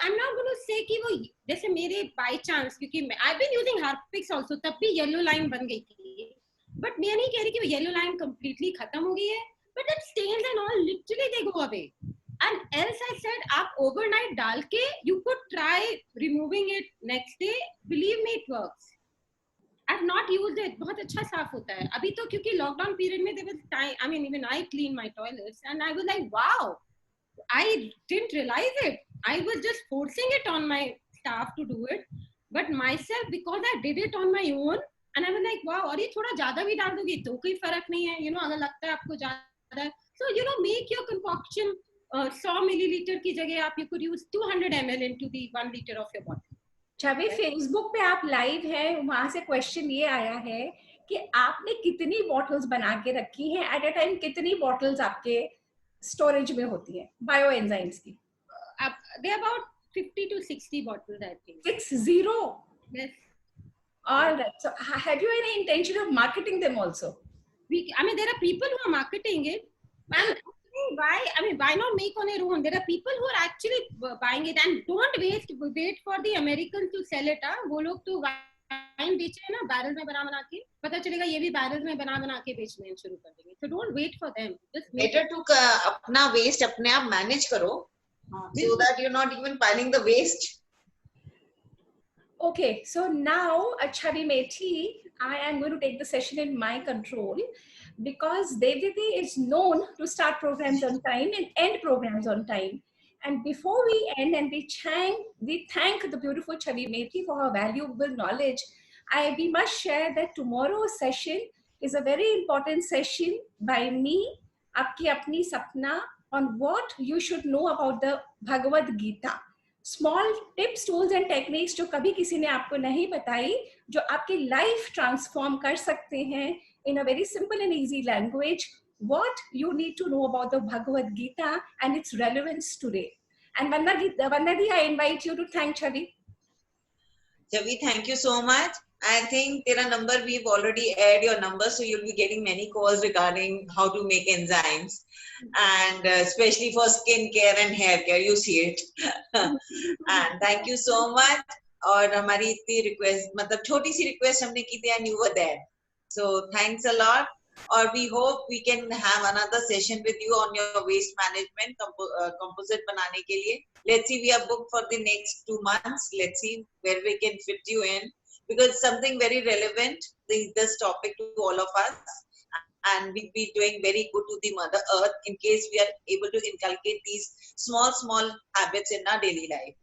I'm not going to say कि वो जैसे मेरे by chance, क्योंकि I've been using Harpix also, तब भी yellow line बन गई थी. But मैं नहीं कह रही कि वो yellow line completely खत्म हो गई है. But that stains and all, literally they go away. And else I said, आप overnight डाल के, you could try removing it next day. Believe me, it works. I've not used it. बहुत अच्छा साफ होता है. अभी तो क्योंकि lockdown period में there was time. I mean, even I cleaned my toilets, and I was like, wow, I didn't realize it. I was just forcing it on my staff to do it, but myself, because I did it on my own, and I was like, wow, और ये थोड़ा ज़्यादा भी डाल दोगे तो कोई फर्क नहीं है, अगर लगता है आपको ज़्यादा है, so make your concoction 100 milliliter की जगह आप you could use 200 ml into the 1 liter of your bottle. Chhavi, Facebook पे आप लाइव हैं, वहां से क्वेश्चन ये आया है कि आपने कितनी बॉटल्स बना के रखी हैं एट अ टाइम, कितनी बॉटल्स आपके स्टोरेज में होती हैं बायो एंजाइम्स की? They about 50 to 60 bottles, I think. 60? Yes. All right. So have you any intention of marketing them also? I mean, there are people who are marketing it. And why not make on your own? There are people who are actually buying it, and don't wait for the Americans to sell it. वो लोग तो wine बेचे हैं ना barrel में बना के, पता चलेगा ये भी बैरल में बना के बेचने शुरू कर देंगे. So don't wait for them. Just better to अपना waste अपने आप manage करो, so that you're not even piling the waste. Okay, so now Chavi Methi, I am going to take the session in my control, because Devditi is known to start programs on time and end programs on time. And before we end and we thank the beautiful Chavi Methi for her valuable knowledge, we must share that tomorrow's session is a very important session by me, Aapki Apni Sapna, on what you should know about the Bhagavad Gita. Small tips, tools and techniques जो कभी किसी ने आपको नहीं बताई, जो आपकी life transform कर सकते हैं in a very simple and easy language. What you need to know about the Bhagavad Gita and its relevance today. And Vandadi, I invite you to thank Chavi. Chavi, thank you so much. I think tera number, we've already aired your number, so you'll be getting many calls regarding how to make enzymes, and especially for skin care and hair care, you see it. And thank you so much. और हमारी इतनी request, मतलब छोटी सी request हमने की थी and you were there. So thanks a lot. Or we hope we can have another session with you on your waste management, composite banane ke liye. Let's see, we are booked for the next 2 months. Let's see where we can fit you in, because it's something very relevant, this topic, to all of us. And we'll be doing very good to the Mother Earth in case we are able to inculcate these small habits in our daily life.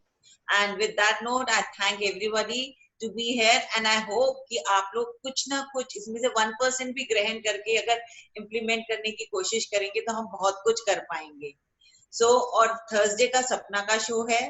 And with that note, I thank everybody to be here, and I hope कि आप लोग कुछ ना कुछ इसमें से 1% भी ग्रहण करके अगर implement करने की कोशिश करेंगे तो हम बहुत कुछ कर पाएंगे. So, और Thursday का सपना का शो है,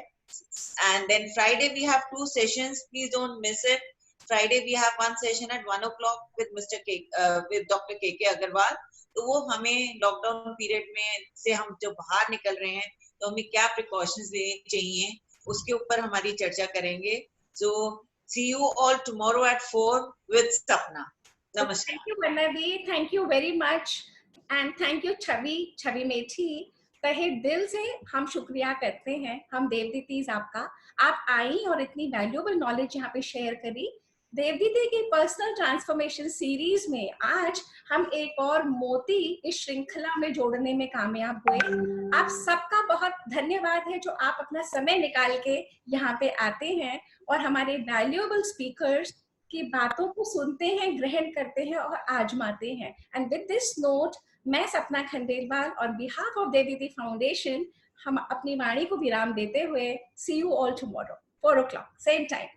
and then Friday we have 2 sessions. Please don't miss it. Friday we have 1 session at 1 o'clock with with Dr. KK Agarwal. तो वो हमें लॉकडाउन पीरियड में से हम जब बाहर निकल रहे हैं तो हमें क्या प्रिकॉशंस लेने चाहिए उसके ऊपर हमारी चर्चा करेंगे. So see you all tomorrow at 4 with Sapna. Namaskar. Thank you, Vandadi. Thank you very much. And thank you, Chavi Methi. तहे दिल से हम शुक्रिया करते हैं, हम देवदीतीज आपका. आप आई और इतनी वैल्यूएबल नॉलेज यहाँ पे शेयर करी. देवदीती की पर्सनल ट्रांसफॉर्मेशन सीरीज में आज हम एक और मोती इस श्रृंखला में जोड़ने में कामयाब हुए. आप सबका बहुत धन्यवाद है जो आप अपना समय निकाल के यहाँ पे आते हैं और हमारे वैल्यूएबल स्पीकर्स की बातों को सुनते हैं, ग्रहण करते हैं और आजमाते हैं. एंड विद दिस नोट, मैं Sapna Khandelwal on behalf of Devdeeti foundation हम अपनी वाणी को विराम देते हुए see you all tomorrow 4 o'clock, same time.